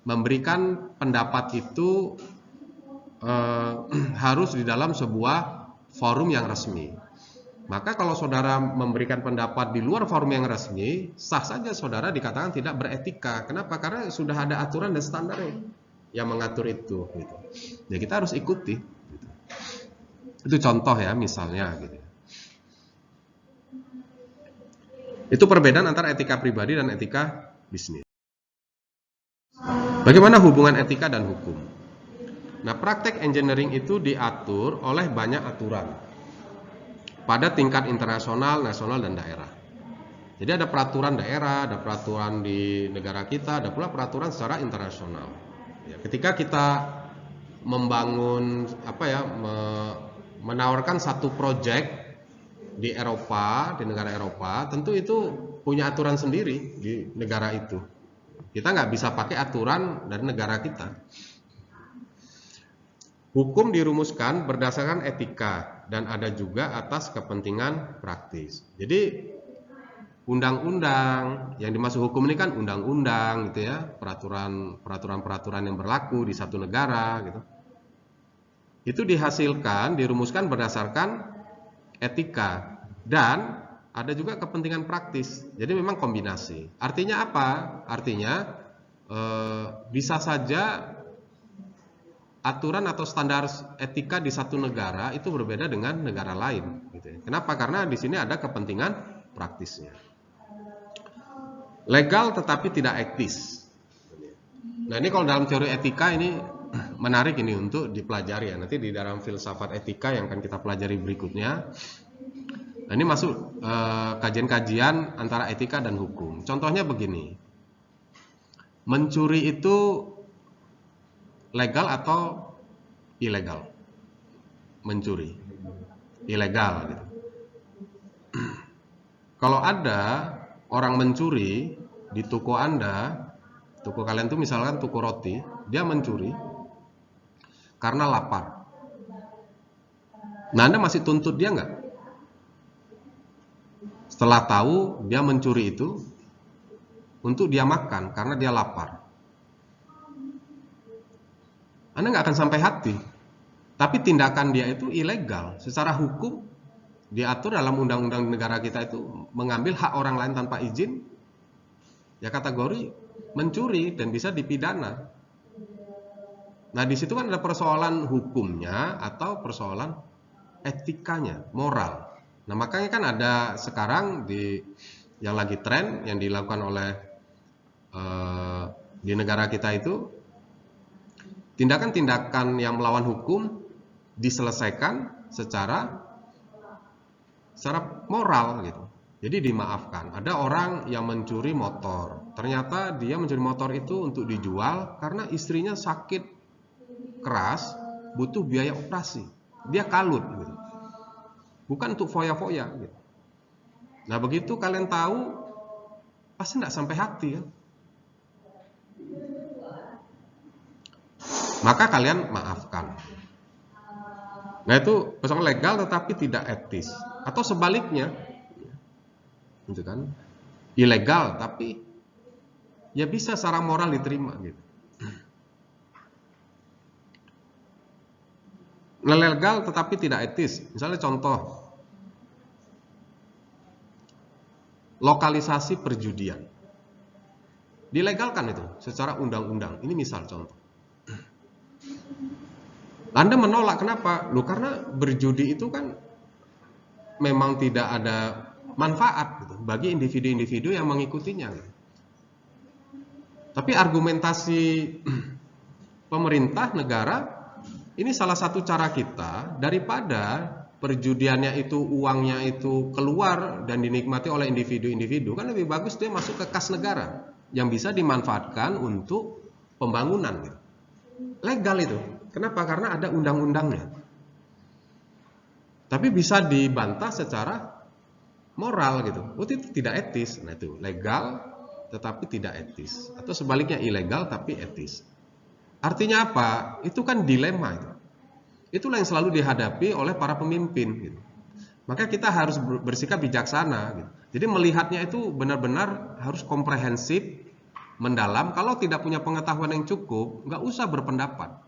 memberikan pendapat itu harus di dalam sebuah forum yang resmi. Maka kalau saudara memberikan pendapat di luar forum yang resmi, sah saja saudara dikatakan tidak beretika. Kenapa? Karena sudah ada aturan dan standarnya yang mengatur itu. Gitu. Ya kita harus ikuti. Gitu. Itu contoh ya misalnya. Gitu. Itu perbedaan antara etika pribadi dan etika bisnis. Bagaimana hubungan etika dan hukum? Nah, praktek engineering itu diatur oleh banyak aturan pada tingkat internasional, nasional, dan daerah. Jadi ada peraturan daerah, ada peraturan di negara kita, ada pula peraturan secara internasional. Ya, ketika kita membangun menawarkan satu proyek di Eropa, di negara Eropa, tentu itu punya aturan sendiri di negara itu. Kita nggak bisa pakai aturan dari negara kita. Hukum dirumuskan berdasarkan etika dan ada juga atas kepentingan praktis. Jadi undang-undang yang dimaksud hukum ini kan undang-undang gitu ya, peraturan yang berlaku di satu negara gitu. Itu dihasilkan, dirumuskan berdasarkan etika dan ada juga kepentingan praktis. Jadi memang kombinasi. Artinya apa? Artinya bisa saja aturan atau standar etika di satu negara itu berbeda dengan negara lain. Gitu ya. Kenapa? Karena di sini ada kepentingan praktisnya. Legal tetapi tidak etis. Nah ini kalau dalam teori etika ini menarik ini untuk dipelajari ya. Nanti di dalam filsafat etika yang akan kita pelajari berikutnya. Nah ini masuk kajian-kajian antara etika dan hukum. Contohnya begini. Mencuri itu legal atau ilegal? Mencuri. Ilegal gitu. Kalau ada orang mencuri di toko Anda, toko kalian tuh misalkan toko roti, dia mencuri karena lapar. Nah, Anda masih tuntut dia nggak? Setelah tahu dia mencuri itu untuk dia makan karena dia lapar. Anda nggak akan sampai hati. Tapi tindakan dia itu ilegal. Secara hukum diatur dalam undang-undang negara kita itu mengambil hak orang lain tanpa izin ya kategori mencuri dan bisa dipidana. Nah di situ kan ada persoalan hukumnya atau persoalan etikanya, moral. Nah makanya kan ada sekarang yang lagi tren yang dilakukan oleh di negara kita itu tindakan-tindakan yang melawan hukum diselesaikan secara moral gitu. Jadi dimaafkan. Ada orang yang mencuri motor. Ternyata dia mencuri motor itu untuk dijual karena istrinya sakit keras, butuh biaya operasi. Dia kalut gitu. Bukan untuk foya-foya gitu. Nah, begitu kalian tahu pasti enggak sampai hati kan? Maka kalian maafkan. Nah, itu persoalan legal tetapi tidak etis. Atau sebaliknya, gitu kan, ilegal tapi ya bisa secara moral diterima gitu. Legal tetapi tidak etis. Misalnya contoh, lokalisasi perjudian, dilegalkan itu secara undang-undang. Ini misal contoh. Anda menolak kenapa? Loh karena berjudi itu kan memang tidak ada manfaat gitu, bagi individu-individu yang mengikutinya. Gitu. Tapi argumentasi pemerintah negara ini salah satu cara kita daripada perjudiannya itu uangnya itu keluar dan dinikmati oleh individu-individu kan lebih bagus dia masuk ke kas negara yang bisa dimanfaatkan untuk pembangunan. Gitu. Legal itu. Kenapa? Karena ada undang-undangnya. Tapi bisa dibantah secara moral gitu. Oh, itu tidak etis. Nah itu legal tetapi tidak etis. Atau sebaliknya ilegal tapi etis. Artinya apa? Itu kan dilema itu. Itulah yang selalu dihadapi oleh para pemimpin gitu. Maka kita harus bersikap bijaksana gitu. Jadi melihatnya itu benar-benar harus komprehensif, mendalam. Kalau tidak punya pengetahuan yang cukup, nggak usah berpendapat.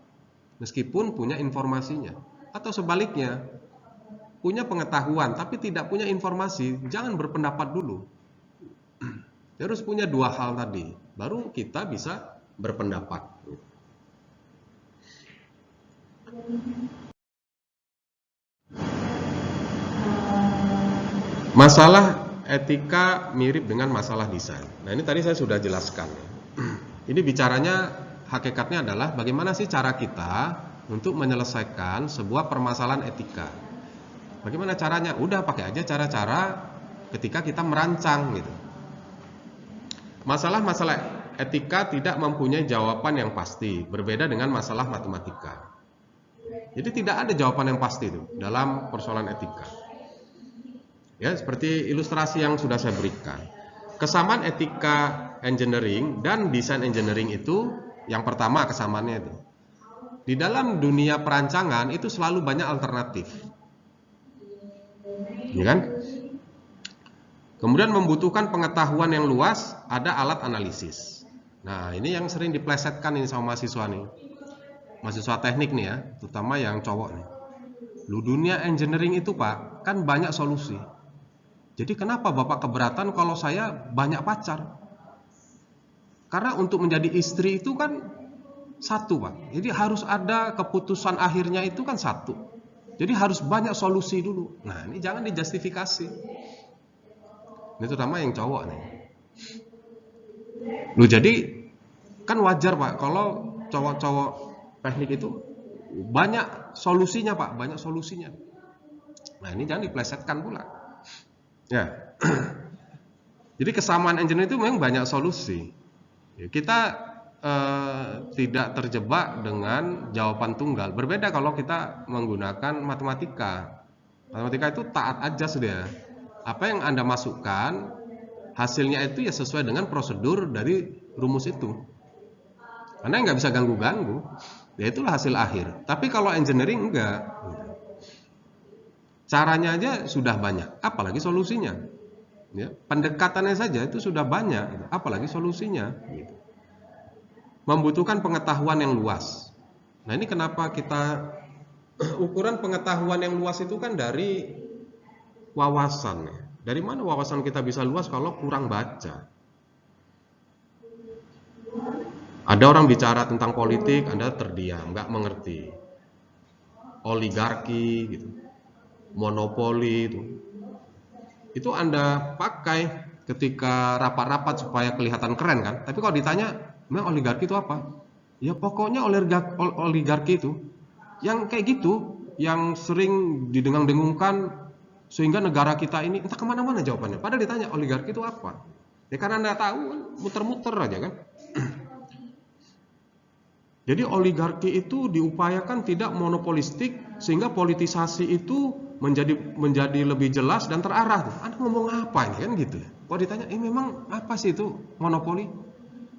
Meskipun punya informasinya. Atau sebaliknya, punya pengetahuan tapi tidak punya informasi, jangan berpendapat dulu. Harus punya dua hal tadi, baru kita bisa berpendapat. Masalah etika mirip dengan masalah desain. Nah ini tadi saya sudah jelaskan. Ini bicaranya hakikatnya adalah bagaimana sih cara kita untuk menyelesaikan sebuah permasalahan etika. Bagaimana caranya? Udah pakai aja cara-cara ketika kita merancang gitu. Masalah-masalah etika tidak mempunyai jawaban yang pasti, berbeda dengan masalah matematika. Jadi tidak ada jawaban yang pasti itu dalam persoalan etika. Ya, seperti ilustrasi yang sudah saya berikan. Kesamaan etika engineering dan desain engineering itu, yang pertama kesamaannya itu, di dalam dunia perancangan itu selalu banyak alternatif, ya kan? Kemudian membutuhkan pengetahuan yang luas, ada alat analisis. Nah, ini yang sering diplesetkan ini sama mahasiswa nih, mahasiswa teknik nih ya, terutama yang cowok nih. Lu dunia engineering itu Pak, kan banyak solusi. Jadi kenapa Bapak keberatan kalau saya banyak pacar? Karena untuk menjadi istri itu kan satu Pak. Jadi harus ada keputusan akhirnya itu kan satu. Jadi harus banyak solusi dulu. Nah ini jangan dijustifikasi. Ini terutama yang cowok nih. Lu jadi kan wajar Pak kalau cowok-cowok teknik itu banyak solusinya Pak, banyak solusinya. Nah ini jangan diplesetkan pula. Ya, jadi kesamaan engineer itu memang banyak solusi. Kita tidak terjebak dengan jawaban tunggal. Berbeda kalau kita menggunakan matematika. Matematika itu taat aja sudah. Apa yang Anda masukkan, hasilnya itu ya sesuai dengan prosedur dari rumus itu. Anda nggak bisa ganggu-ganggu. Ya itulah hasil akhir. Tapi kalau engineering enggak. Caranya aja sudah banyak, apalagi solusinya. Ya, pendekatannya saja itu sudah banyak, apalagi solusinya. Gitu. Membutuhkan pengetahuan yang luas. Nah ini kenapa kita ukuran pengetahuan yang luas itu kan dari wawasan. Ya. Dari mana wawasan kita bisa luas kalau kurang baca? Ada orang bicara tentang politik, Anda terdiam, nggak mengerti. Oligarki, gitu. Monopoli itu Anda pakai ketika rapat-rapat supaya kelihatan keren kan. Tapi kalau ditanya memang oligarki itu apa, ya pokoknya oligarki itu yang kayak gitu, yang sering didengung-dengungkan sehingga negara kita ini entah kemana-mana jawabannya. Padahal ditanya oligarki itu apa, ya karena Anda tahu muter-muter aja kan. Jadi oligarki itu diupayakan tidak monopolistik sehingga politisasi itu menjadi lebih jelas dan terarah. Anda ngomong apa ini kan gitu. Kalau ditanya, memang apa sih itu monopoli?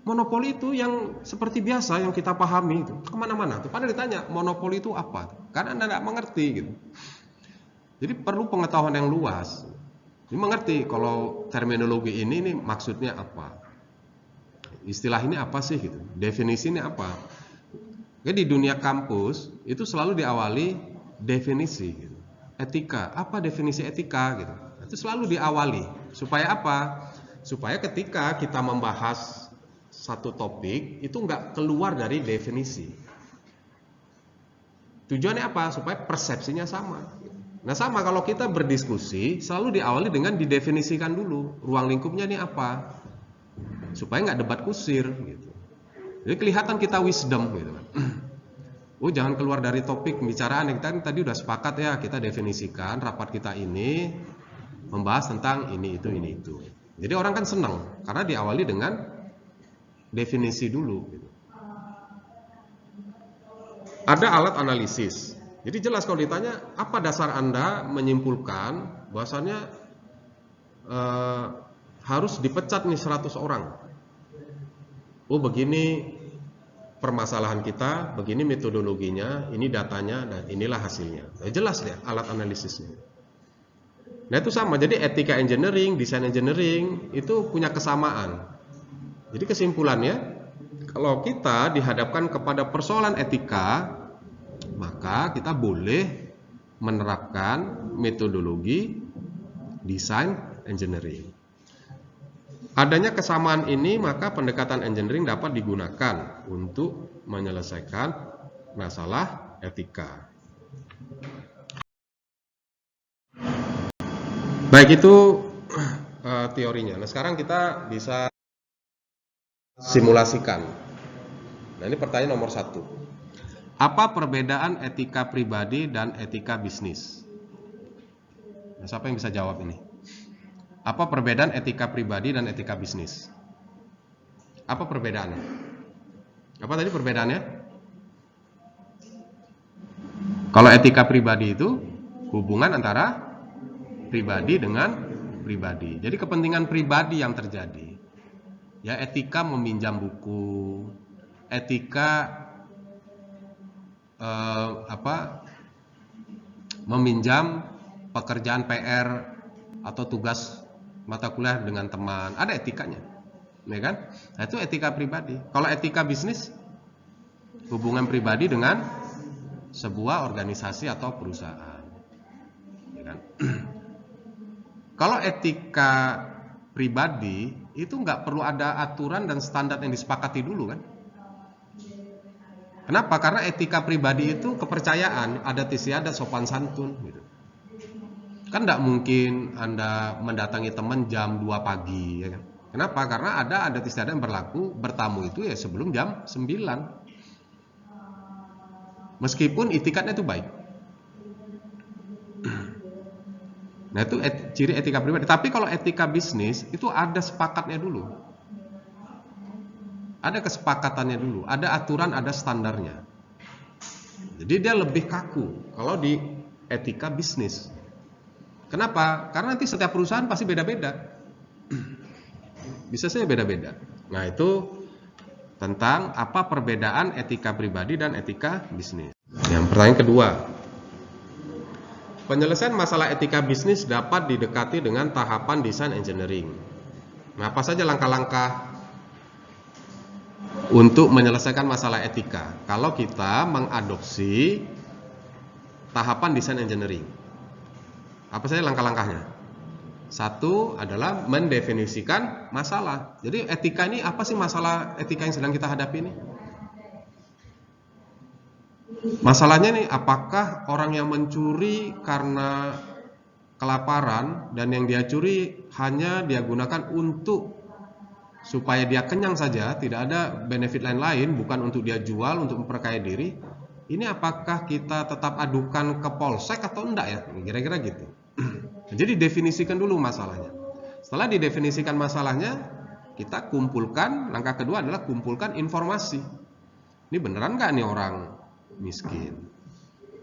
Monopoli itu yang seperti biasa yang kita pahami itu kemana-mana. Padahal ditanya monopoli itu apa? Karena Anda tidak mengerti gitu. Jadi perlu pengetahuan yang luas. Ini mengerti kalau terminologi ini maksudnya apa? Istilah ini apa sih gitu? Definisi ini apa? Jadi di dunia kampus itu selalu diawali definisi gitu. Etika, apa definisi etika gitu. Itu selalu diawali. Supaya apa? Supaya ketika kita membahas satu topik itu nggak keluar dari definisi. Tujuannya apa? Supaya persepsinya sama. Nah sama kalau kita berdiskusi selalu diawali dengan didefinisikan dulu ruang lingkupnya ini apa, supaya nggak debat kusir gitu. Jadi kelihatan kita wisdom gitu kan. Jangan keluar dari topik pembicaraan. Kita tadi udah sepakat ya, kita definisikan rapat kita ini membahas tentang ini itu. Jadi orang kan senang karena diawali dengan definisi dulu gitu. Ada alat analisis. Jadi jelas kalau ditanya apa dasar Anda menyimpulkan bahwasannya harus dipecat nih 100 orang. Begini permasalahan kita, begini metodologinya, ini datanya, dan inilah hasilnya. Nah, jelas ya alat analisisnya. Nah itu sama, jadi etika engineering, desain engineering itu punya kesamaan. Jadi kesimpulannya, kalau kita dihadapkan kepada persoalan etika, maka kita boleh menerapkan metodologi desain engineering. Adanya kesamaan ini, maka pendekatan engineering dapat digunakan untuk menyelesaikan masalah etika. Baik, itu teorinya. Nah, sekarang kita bisa simulasikan. Nah, ini pertanyaan nomor 1. Apa perbedaan etika pribadi dan etika bisnis? Nah, siapa yang bisa jawab ini? Apa perbedaan etika pribadi dan etika bisnis? Apa perbedaannya? Apa tadi perbedaannya? Kalau etika pribadi itu hubungan antara pribadi dengan pribadi. Jadi kepentingan pribadi yang terjadi. Ya, etika meminjam buku, etika meminjam pekerjaan PR atau tugas mata kuliah dengan teman, ada etikanya, ya kan? Nah, itu etika pribadi. Kalau etika bisnis, hubungan pribadi dengan sebuah organisasi atau perusahaan, ya kan? Kalau etika pribadi itu nggak perlu ada aturan dan standar yang disepakati dulu, kan? Kenapa? Karena etika pribadi itu kepercayaan, adat istiadat, sopan santun, gitu. Kan nggak mungkin Anda mendatangi teman jam 2 pagi, ya kan? Kenapa? Karena ada adat istiadat yang berlaku, bertamu itu ya sebelum jam 9. Meskipun itikadnya itu baik. Nah, itu ciri etika pribadi. Tapi kalau etika bisnis itu ada sepakatnya dulu. Ada kesepakatannya dulu, ada aturan, ada standarnya. Jadi dia lebih kaku kalau di etika bisnis. Kenapa? Karena nanti setiap perusahaan pasti beda-beda. Bisa saja beda-beda. Nah, itu tentang apa perbedaan etika pribadi dan etika bisnis. Yang pertanyaan kedua, penyelesaian masalah etika bisnis dapat didekati dengan tahapan desain engineering. Nah, apa saja langkah-langkah untuk menyelesaikan masalah etika kalau kita mengadopsi tahapan desain engineering? Apa saja langkah-langkahnya? Satu adalah mendefinisikan masalah. Jadi etika ini apa sih, masalah etika yang sedang kita hadapi ini? Masalahnya nih, apakah orang yang mencuri karena kelaparan dan yang dia curi hanya dia gunakan untuk supaya dia kenyang saja, tidak ada benefit lain-lain, bukan untuk dia jual, untuk memperkaya diri. Ini apakah kita tetap adukan ke polsek atau enggak ya? Kira-kira gitu. Jadi definisikan dulu masalahnya. Setelah didefinisikan masalahnya, kita kumpulkan, langkah kedua adalah kumpulkan informasi. Ini beneran nggak nih orang miskin?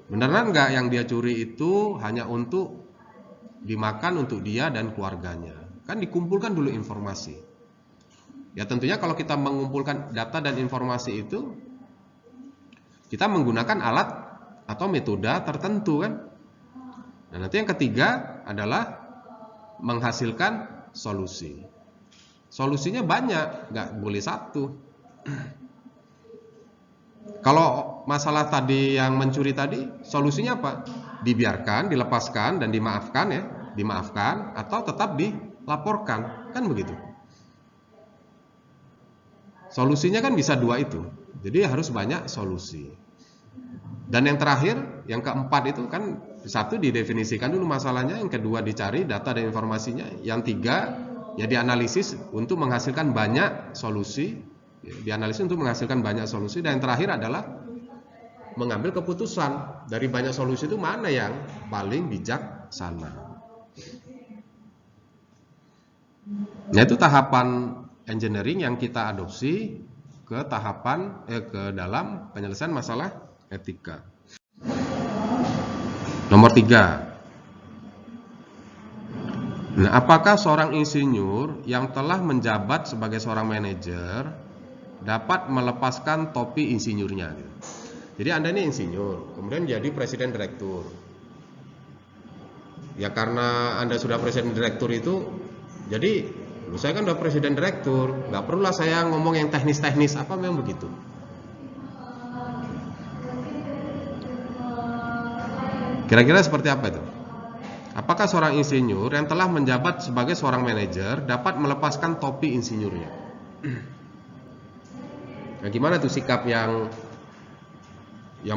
Beneran nggak yang dia curi itu hanya untuk dimakan untuk dia dan keluarganya? Kan dikumpulkan dulu informasi. Ya tentunya kalau kita mengumpulkan data dan informasi itu, kita menggunakan alat atau metode tertentu, kan? Dan nanti yang ketiga adalah menghasilkan solusi. Solusinya banyak, nggak boleh satu. Kalau masalah tadi yang mencuri tadi, solusinya apa? Dibiarkan, dilepaskan, dan dimaafkan, ya, dimaafkan atau tetap dilaporkan, kan begitu. Solusinya kan bisa dua itu. Jadi harus banyak solusi. Dan yang terakhir, yang keempat itu kan, satu didefinisikan dulu masalahnya, yang kedua dicari data dan informasinya, yang tiga ya dianalisis untuk menghasilkan banyak solusi, dianalisis untuk menghasilkan banyak solusi, dan yang terakhir adalah mengambil keputusan dari banyak solusi itu mana yang paling bijaksana. Nah, itu tahapan engineering yang kita adopsi ke tahapan ke dalam penyelesaian masalah etika. Nomor 3. Nah, apakah seorang insinyur yang telah menjabat sebagai seorang manajer dapat melepaskan topi insinyurnya? Jadi Anda ini insinyur, kemudian jadi presiden direktur. Ya karena Anda sudah presiden direktur itu, jadi saya kan udah presiden direktur, nggak perlulah saya ngomong yang teknis-teknis, apa memang begitu? Kira-kira seperti apa itu? Apakah seorang insinyur yang telah menjabat sebagai seorang manajer dapat melepaskan topi insinyurnya? Nah, gimana tuh sikap yang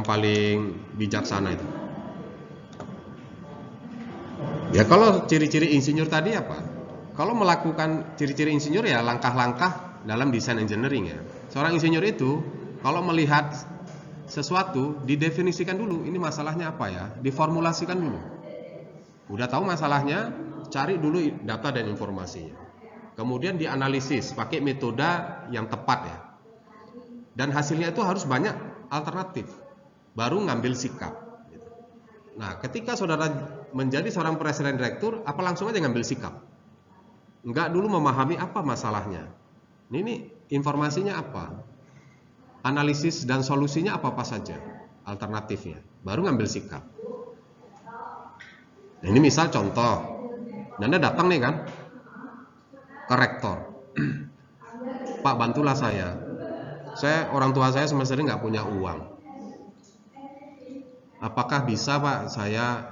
paling bijaksana itu? Ya kalau ciri-ciri insinyur tadi apa? Kalau melakukan ciri-ciri insinyur ya langkah-langkah dalam desain engineering, ya. Seorang insinyur itu kalau melihat sesuatu didefinisikan dulu, ini masalahnya apa ya, diformulasikan dulu. Udah tahu masalahnya, cari dulu data dan informasinya. kemudian dianalisis pakai metode yang tepat ya. Dan hasilnya itu harus banyak alternatif, baru ngambil sikap. Nah, ketika saudara menjadi seorang presiden direktur, apa langsung aja ngambil sikap? Enggak dulu memahami apa masalahnya. Ini informasinya apa? Analisis dan solusinya apa-apa saja, alternatifnya, baru ngambil sikap. Nah, ini misal contoh, Anda datang nih kan ke rektor, Pak bantulah saya orang tua saya semester ini nggak punya uang, apakah bisa Pak saya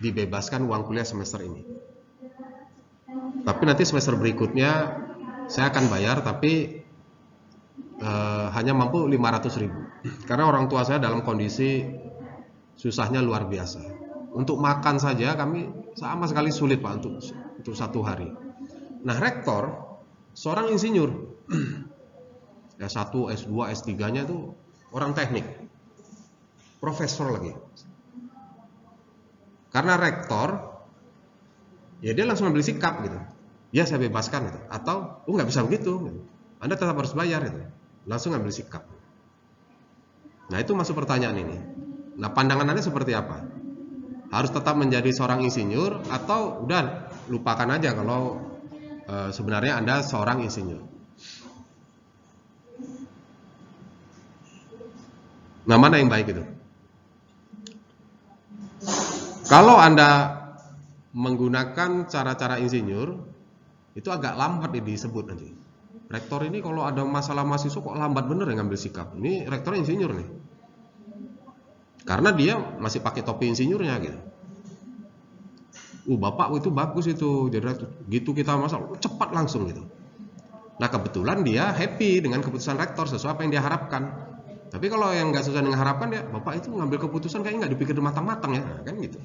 dibebaskan uang kuliah semester ini, tapi nanti semester berikutnya saya akan bayar, tapi hanya mampu 500.000 karena orang tua saya dalam kondisi susahnya luar biasa. Untuk makan saja kami sama sekali sulit Pak untuk satu hari. Nah, rektor seorang insinyur S1, S2, S3-nya itu orang teknik, profesor lagi. Karena rektor ya dia langsung ambil sikap gitu, ya saya bebaskan gitu. Atau nggak bisa begitu gitu. Anda tetap harus bayar gitu. Langsung ambil sikap. Nah, itu masuk pertanyaan ini. Nah, pandangan Anda seperti apa? Harus tetap menjadi seorang insinyur atau udah lupakan aja kalau sebenarnya Anda seorang insinyur? Nah, mana yang baik itu? Kalau Anda menggunakan cara-cara insinyur, itu agak lambat disebut nanti. Rektor ini kalau ada masalah mahasiswa kok lambat bener ya ngambil sikap. Ini rektor insinyur nih. Karena dia masih pakai topi insinyurnya gitu. Bapak itu bagus itu, jadi gitu kita masalah cepat langsung gitu. Nah, kebetulan dia happy dengan keputusan rektor sesuai apa yang dia harapkan. Tapi kalau yang nggak sesuai dengan harapan dia, Bapak itu ngambil keputusan kayaknya nggak dipikir matang-matang ya, nah, kan gitu.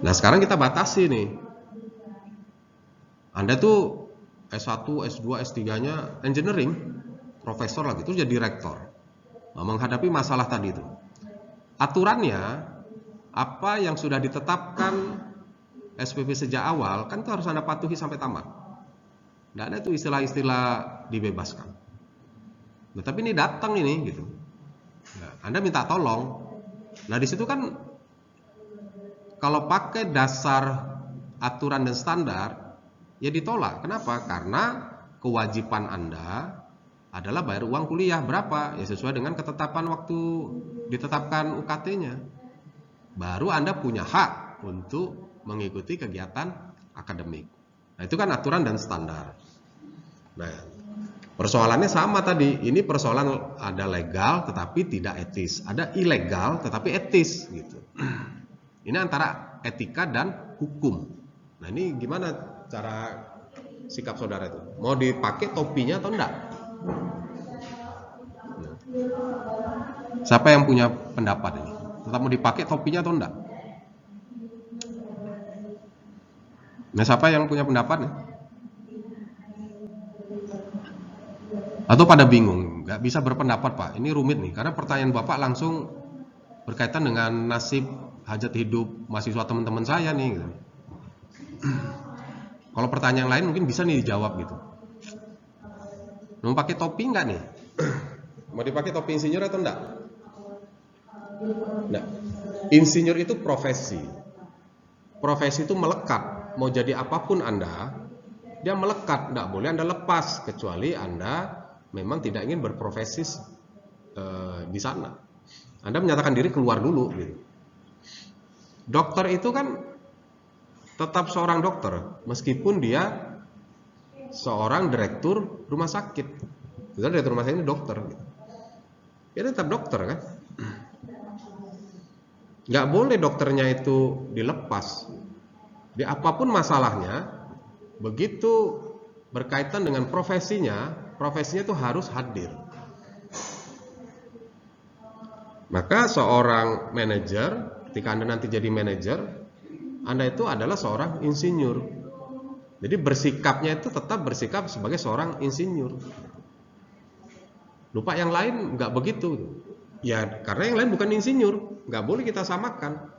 Nah, sekarang kita batasi nih. Anda tuh S1, S2, S3-nya engineering, profesor lagi, terus jadi rektor. Nah, menghadapi masalah tadi itu. Aturannya, apa yang sudah ditetapkan SPP sejak awal, kan itu harus Anda patuhi sampai tamat. Tidak ada tuh istilah-istilah dibebaskan. Nah, tapi ini datang ini gitu. Nah, Anda minta tolong. Nah, di situ kan kalau pakai dasar aturan dan standar, ya ditolak. Kenapa? Karena kewajiban Anda adalah bayar uang kuliah berapa? Ya sesuai dengan ketetapan waktu ditetapkan UKT-nya. Baru Anda punya hak untuk mengikuti kegiatan akademik. Nah, itu kan aturan dan standar. Nah, persoalannya sama tadi. Ini persoalan ada legal tetapi tidak etis, ada ilegal tetapi etis gitu. Ini antara etika dan hukum. Nah, ini gimana cara sikap saudara itu? Mau dipakai topinya atau enggak? Nah, siapa yang punya pendapat ini? Tetap mau dipakai topinya atau enggak? Nah, siapa yang punya pendapat nih? Atau pada bingung, nggak bisa berpendapat Pak, ini rumit nih, karena pertanyaan Bapak langsung berkaitan dengan nasib hajat hidup mahasiswa teman-teman saya nih gitu. Kalau pertanyaan lain mungkin bisa nih dijawab gitu. Mau pakai topi nggak nih? Mau dipakai topi insinyur atau enggak? Nah, insinyur itu profesi. Profesi itu melekat. Mau jadi apapun Anda, dia melekat, enggak boleh Anda lepas kecuali Anda memang tidak ingin berprofesi di sana. Anda menyatakan diri keluar dulu gitu. Dokter itu kan tetap seorang dokter meskipun dia seorang direktur rumah sakit. Jadi direktur rumah sakit ini dokter gitu. Dia tetap dokter kan. Nggak boleh dokternya itu dilepas. Di apapun masalahnya, begitu berkaitan dengan profesinya itu harus hadir. Maka seorang manajer, ketika Anda nanti jadi manajer, Anda itu adalah seorang insinyur. Jadi bersikapnya itu tetap bersikap sebagai seorang insinyur. Lupa yang lain nggak begitu. Ya karena yang lain bukan insinyur, nggak boleh kita samakan.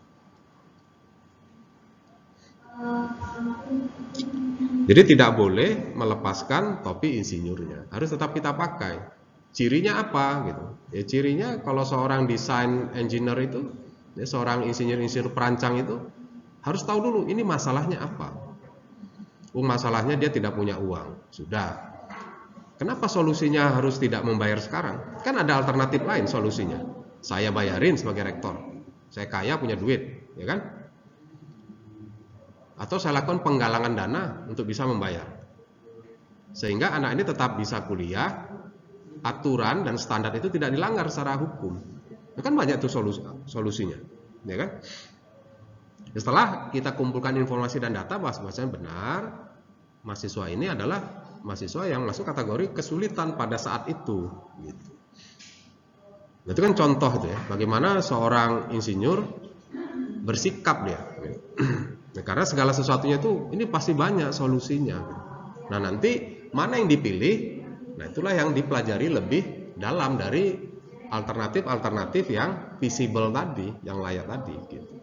Jadi tidak boleh melepaskan topi insinyurnya, harus tetap kita pakai. Cirinya apa gitu? Ya cirinya kalau seorang desain engineer itu, ya, seorang insinyur perancang itu harus tahu dulu ini masalahnya apa. Masalahnya dia tidak punya uang, sudah. Kenapa solusinya harus tidak membayar sekarang? Kan ada alternatif lain solusinya. Saya bayarin sebagai rektor. Saya kaya punya duit, ya kan? Atau saya lakukan penggalangan dana untuk bisa membayar. Sehingga anak ini tetap bisa kuliah, aturan dan standar itu tidak dilanggar secara hukum. Itu kan banyak tuh solusinya, ya kan? Setelah kita kumpulkan informasi dan data bahwasanya benar, mahasiswa ini adalah mahasiswa yang masuk kategori kesulitan pada saat itu gitu. Nah, itu kan contoh itu ya, bagaimana seorang insinyur bersikap dia gitu. Nah, karena segala sesuatunya itu ini pasti banyak solusinya gitu. Nah, nanti mana yang dipilih, nah itulah yang dipelajari lebih dalam dari alternatif-alternatif yang visible tadi, yang layak tadi gitu.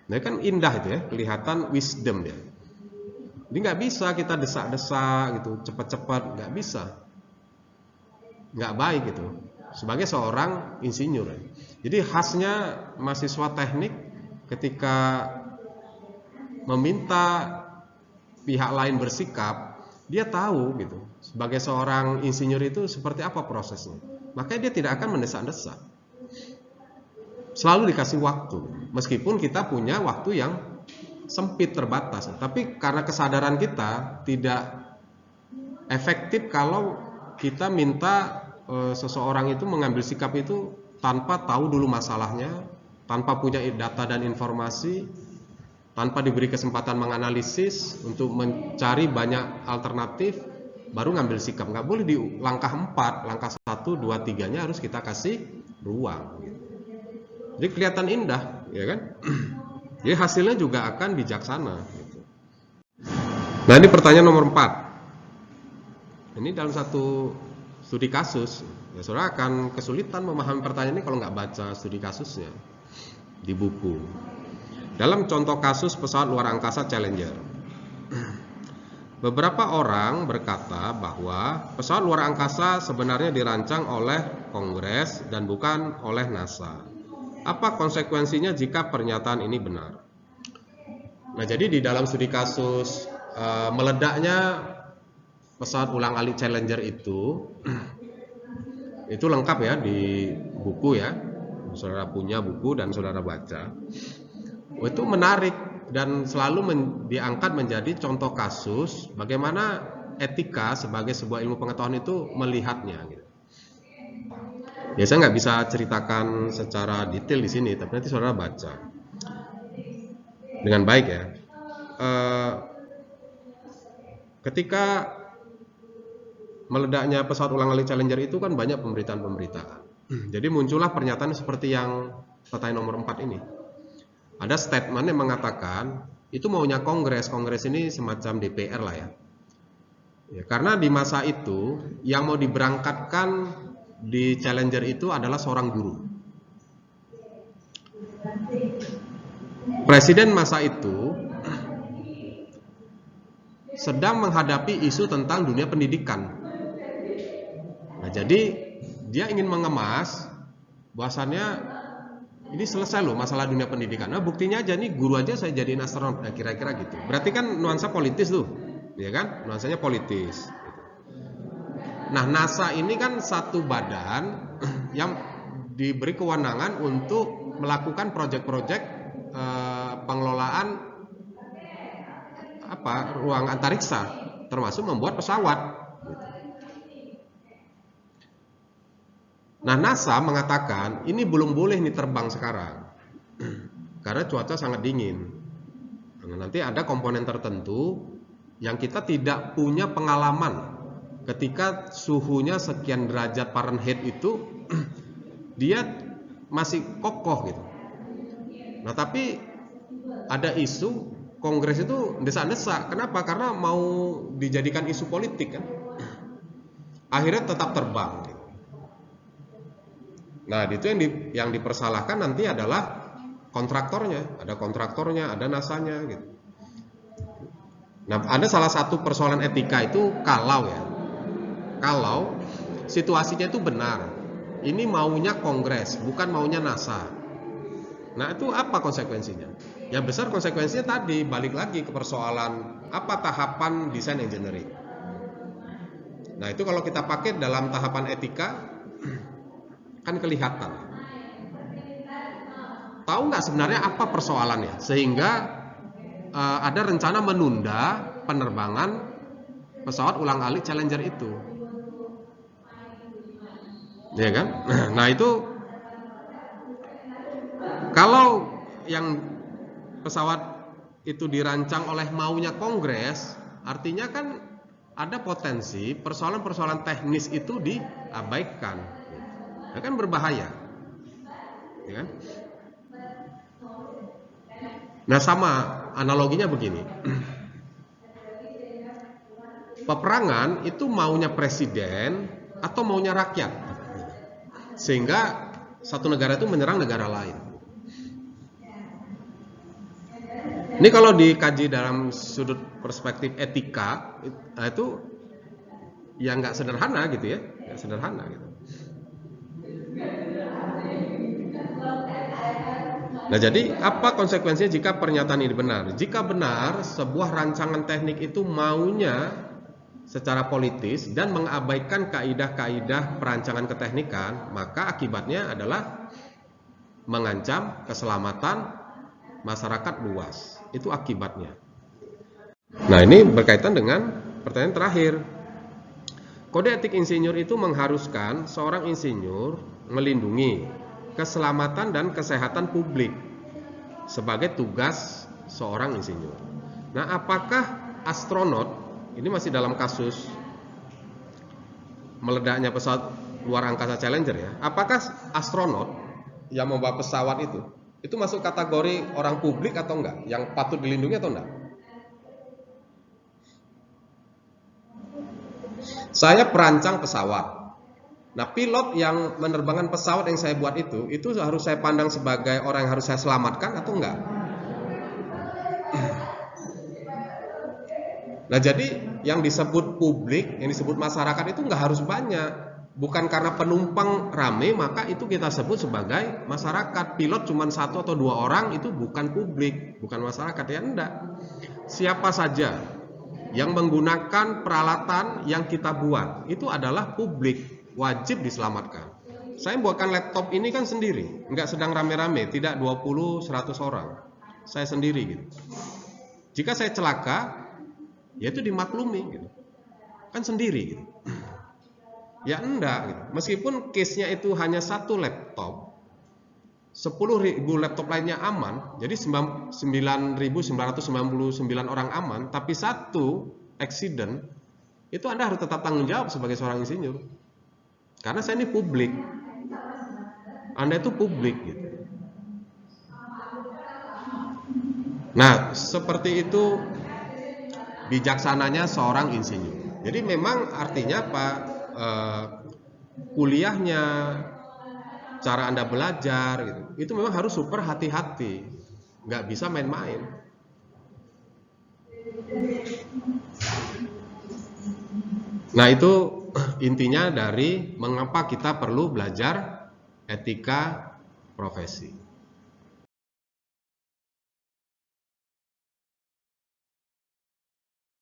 Nah, kan indah itu ya, kelihatan wisdom dia. Jadi nggak bisa kita desak-desak gitu, cepat-cepat, nggak bisa, nggak baik gitu. Sebagai seorang insinyur, jadi khasnya mahasiswa teknik ketika meminta pihak lain bersikap, dia tahu gitu. Sebagai seorang insinyur itu seperti apa prosesnya, makanya dia tidak akan mendesak-desak. Selalu dikasih waktu, meskipun kita punya waktu yang sempit, terbatas, tapi karena kesadaran kita tidak efektif kalau kita minta seseorang itu mengambil sikap itu tanpa tahu dulu masalahnya, tanpa punya data dan informasi, tanpa diberi kesempatan menganalisis untuk mencari banyak alternatif, baru ngambil sikap. Nggak boleh di langkah 4, langkah 1, 2, 3-nya harus kita kasih ruang gitu. Jadi kelihatan indah, ya kan? Jadi hasilnya juga akan bijaksana gitu. Nah, ini pertanyaan nomor 4. Ini dalam satu studi kasus, ya saudara akan kesulitan memahami pertanyaan ini kalau nggak baca studi kasusnya di buku. Dalam contoh kasus pesawat luar angkasa Challenger, beberapa orang berkata bahwa pesawat luar angkasa sebenarnya dirancang oleh Kongres dan bukan oleh NASA. Apa konsekuensinya jika pernyataan ini benar? Nah, jadi di dalam studi kasus meledaknya pesawat ulang-alik Challenger itu lengkap ya di buku ya. Saudara punya buku dan saudara baca. Itu menarik dan selalu diangkat menjadi contoh kasus bagaimana etika sebagai sebuah ilmu pengetahuan itu melihatnya gitu. Ya, saya nggak bisa ceritakan secara detail di sini, tapi nanti saudara baca dengan baik ya. Ketika meledaknya pesawat ulang-alik Challenger itu kan banyak pemberitaan. Jadi muncullah pernyataan seperti yang pertanyaan nomor 4 ini. Ada statement yang mengatakan itu maunya Kongres. Kongres ini semacam DPR lah ya. Ya, karena di masa itu yang mau diberangkatkan di Challenger itu adalah seorang guru. Presiden masa itu sedang menghadapi isu tentang dunia pendidikan. Nah, jadi dia ingin mengemas bahwasannya ini selesai loh masalah dunia pendidikan. Nah, buktinya aja nih guru aja saya jadiin astronot. Nah, kira-kira gitu. Berarti kan nuansa politis tuh, ya kan? Nuansanya politis. Nah, NASA ini kan satu badan yang diberi kewenangan untuk melakukan proyek-proyek pengelolaan ruang antariksa, termasuk membuat pesawat. Nah, NASA mengatakan ini belum boleh nih terbang sekarang karena cuaca sangat dingin. Nah, nanti ada komponen tertentu yang kita tidak punya pengalaman. Ketika suhunya sekian derajat Fahrenheit itu dia masih kokoh gitu. Nah, tapi ada isu Kongres itu desak-desak. Kenapa? Karena mau dijadikan isu politik kan. Akhirnya tetap terbang gitu. Nah, itu yang dipersalahkan nanti adalah kontraktornya. Ada kontraktornya, ada NASA-nya gitu. Nah, ada salah satu persoalan etika itu kalau situasinya itu benar, ini maunya Kongres, bukan maunya NASA. Nah, itu apa konsekuensinya? Yang besar konsekuensinya tadi, balik lagi ke persoalan apa tahapan desain engineering. Nah, itu kalau kita pakai dalam tahapan etika, kan kelihatan. Tahu nggak sebenarnya apa persoalannya? Sehingga ada rencana menunda penerbangan pesawat ulang-alik Challenger itu. Ya kan? Nah, itu kalau yang pesawat itu dirancang oleh maunya Kongres, artinya kan ada potensi persoalan-persoalan teknis itu diabaikan. Ya kan berbahaya. Ya kan? Nah, sama analoginya begini. Peperangan itu maunya presiden atau maunya rakyat. Sehingga satu negara itu menyerang negara lain. Ini kalau dikaji dalam sudut perspektif etika, itu ya nggak sederhana gitu ya, nggak sederhana gitu. Nah, jadi apa konsekuensinya jika pernyataan ini benar? Jika benar, sebuah rancangan teknik itu maunya secara politis dan mengabaikan kaidah-kaidah perancangan keteknikan, maka akibatnya adalah mengancam keselamatan masyarakat luas. Itu akibatnya. Nah, ini berkaitan dengan pertanyaan terakhir. Kode etik insinyur itu mengharuskan seorang insinyur melindungi keselamatan dan kesehatan publik sebagai tugas seorang insinyur. Nah, apakah astronot, ini masih dalam kasus meledaknya pesawat luar angkasa Challenger ya, apakah astronot yang membawa pesawat itu masuk kategori orang publik atau enggak, yang patut dilindungi atau enggak? Saya perancang pesawat. Nah, pilot yang menerbangkan pesawat yang saya buat itu harus saya pandang sebagai orang yang harus saya selamatkan atau enggak? Nah, jadi yang disebut publik, yang disebut masyarakat itu enggak harus banyak. Bukan karena penumpang rame maka itu kita sebut sebagai masyarakat. Pilot cuma 1 atau 2 orang itu bukan publik, bukan masyarakat, ya enggak. Siapa saja yang menggunakan peralatan yang kita buat itu adalah publik, wajib diselamatkan. Saya buatkan laptop ini kan sendiri, enggak sedang rame-rame, tidak 20-100 orang. Saya sendiri gitu. Jika saya celaka, ya itu dimaklumi gitu. Kan sendiri gitu. Ya enggak gitu. Meskipun case-nya itu hanya 1 laptop, 10.000 laptop lainnya aman, jadi 9.999 orang aman, tapi 1 accident, itu Anda harus tetap tanggung jawab sebagai seorang insinyur. Karena saya ini publik, Anda itu publik gitu. Nah, seperti itu bijaksananya seorang insinyur. Jadi memang artinya apa? Kuliahnya, cara Anda belajar gitu, itu memang harus super hati-hati, nggak bisa main-main. Nah, itu intinya dari mengapa kita perlu belajar etika profesi.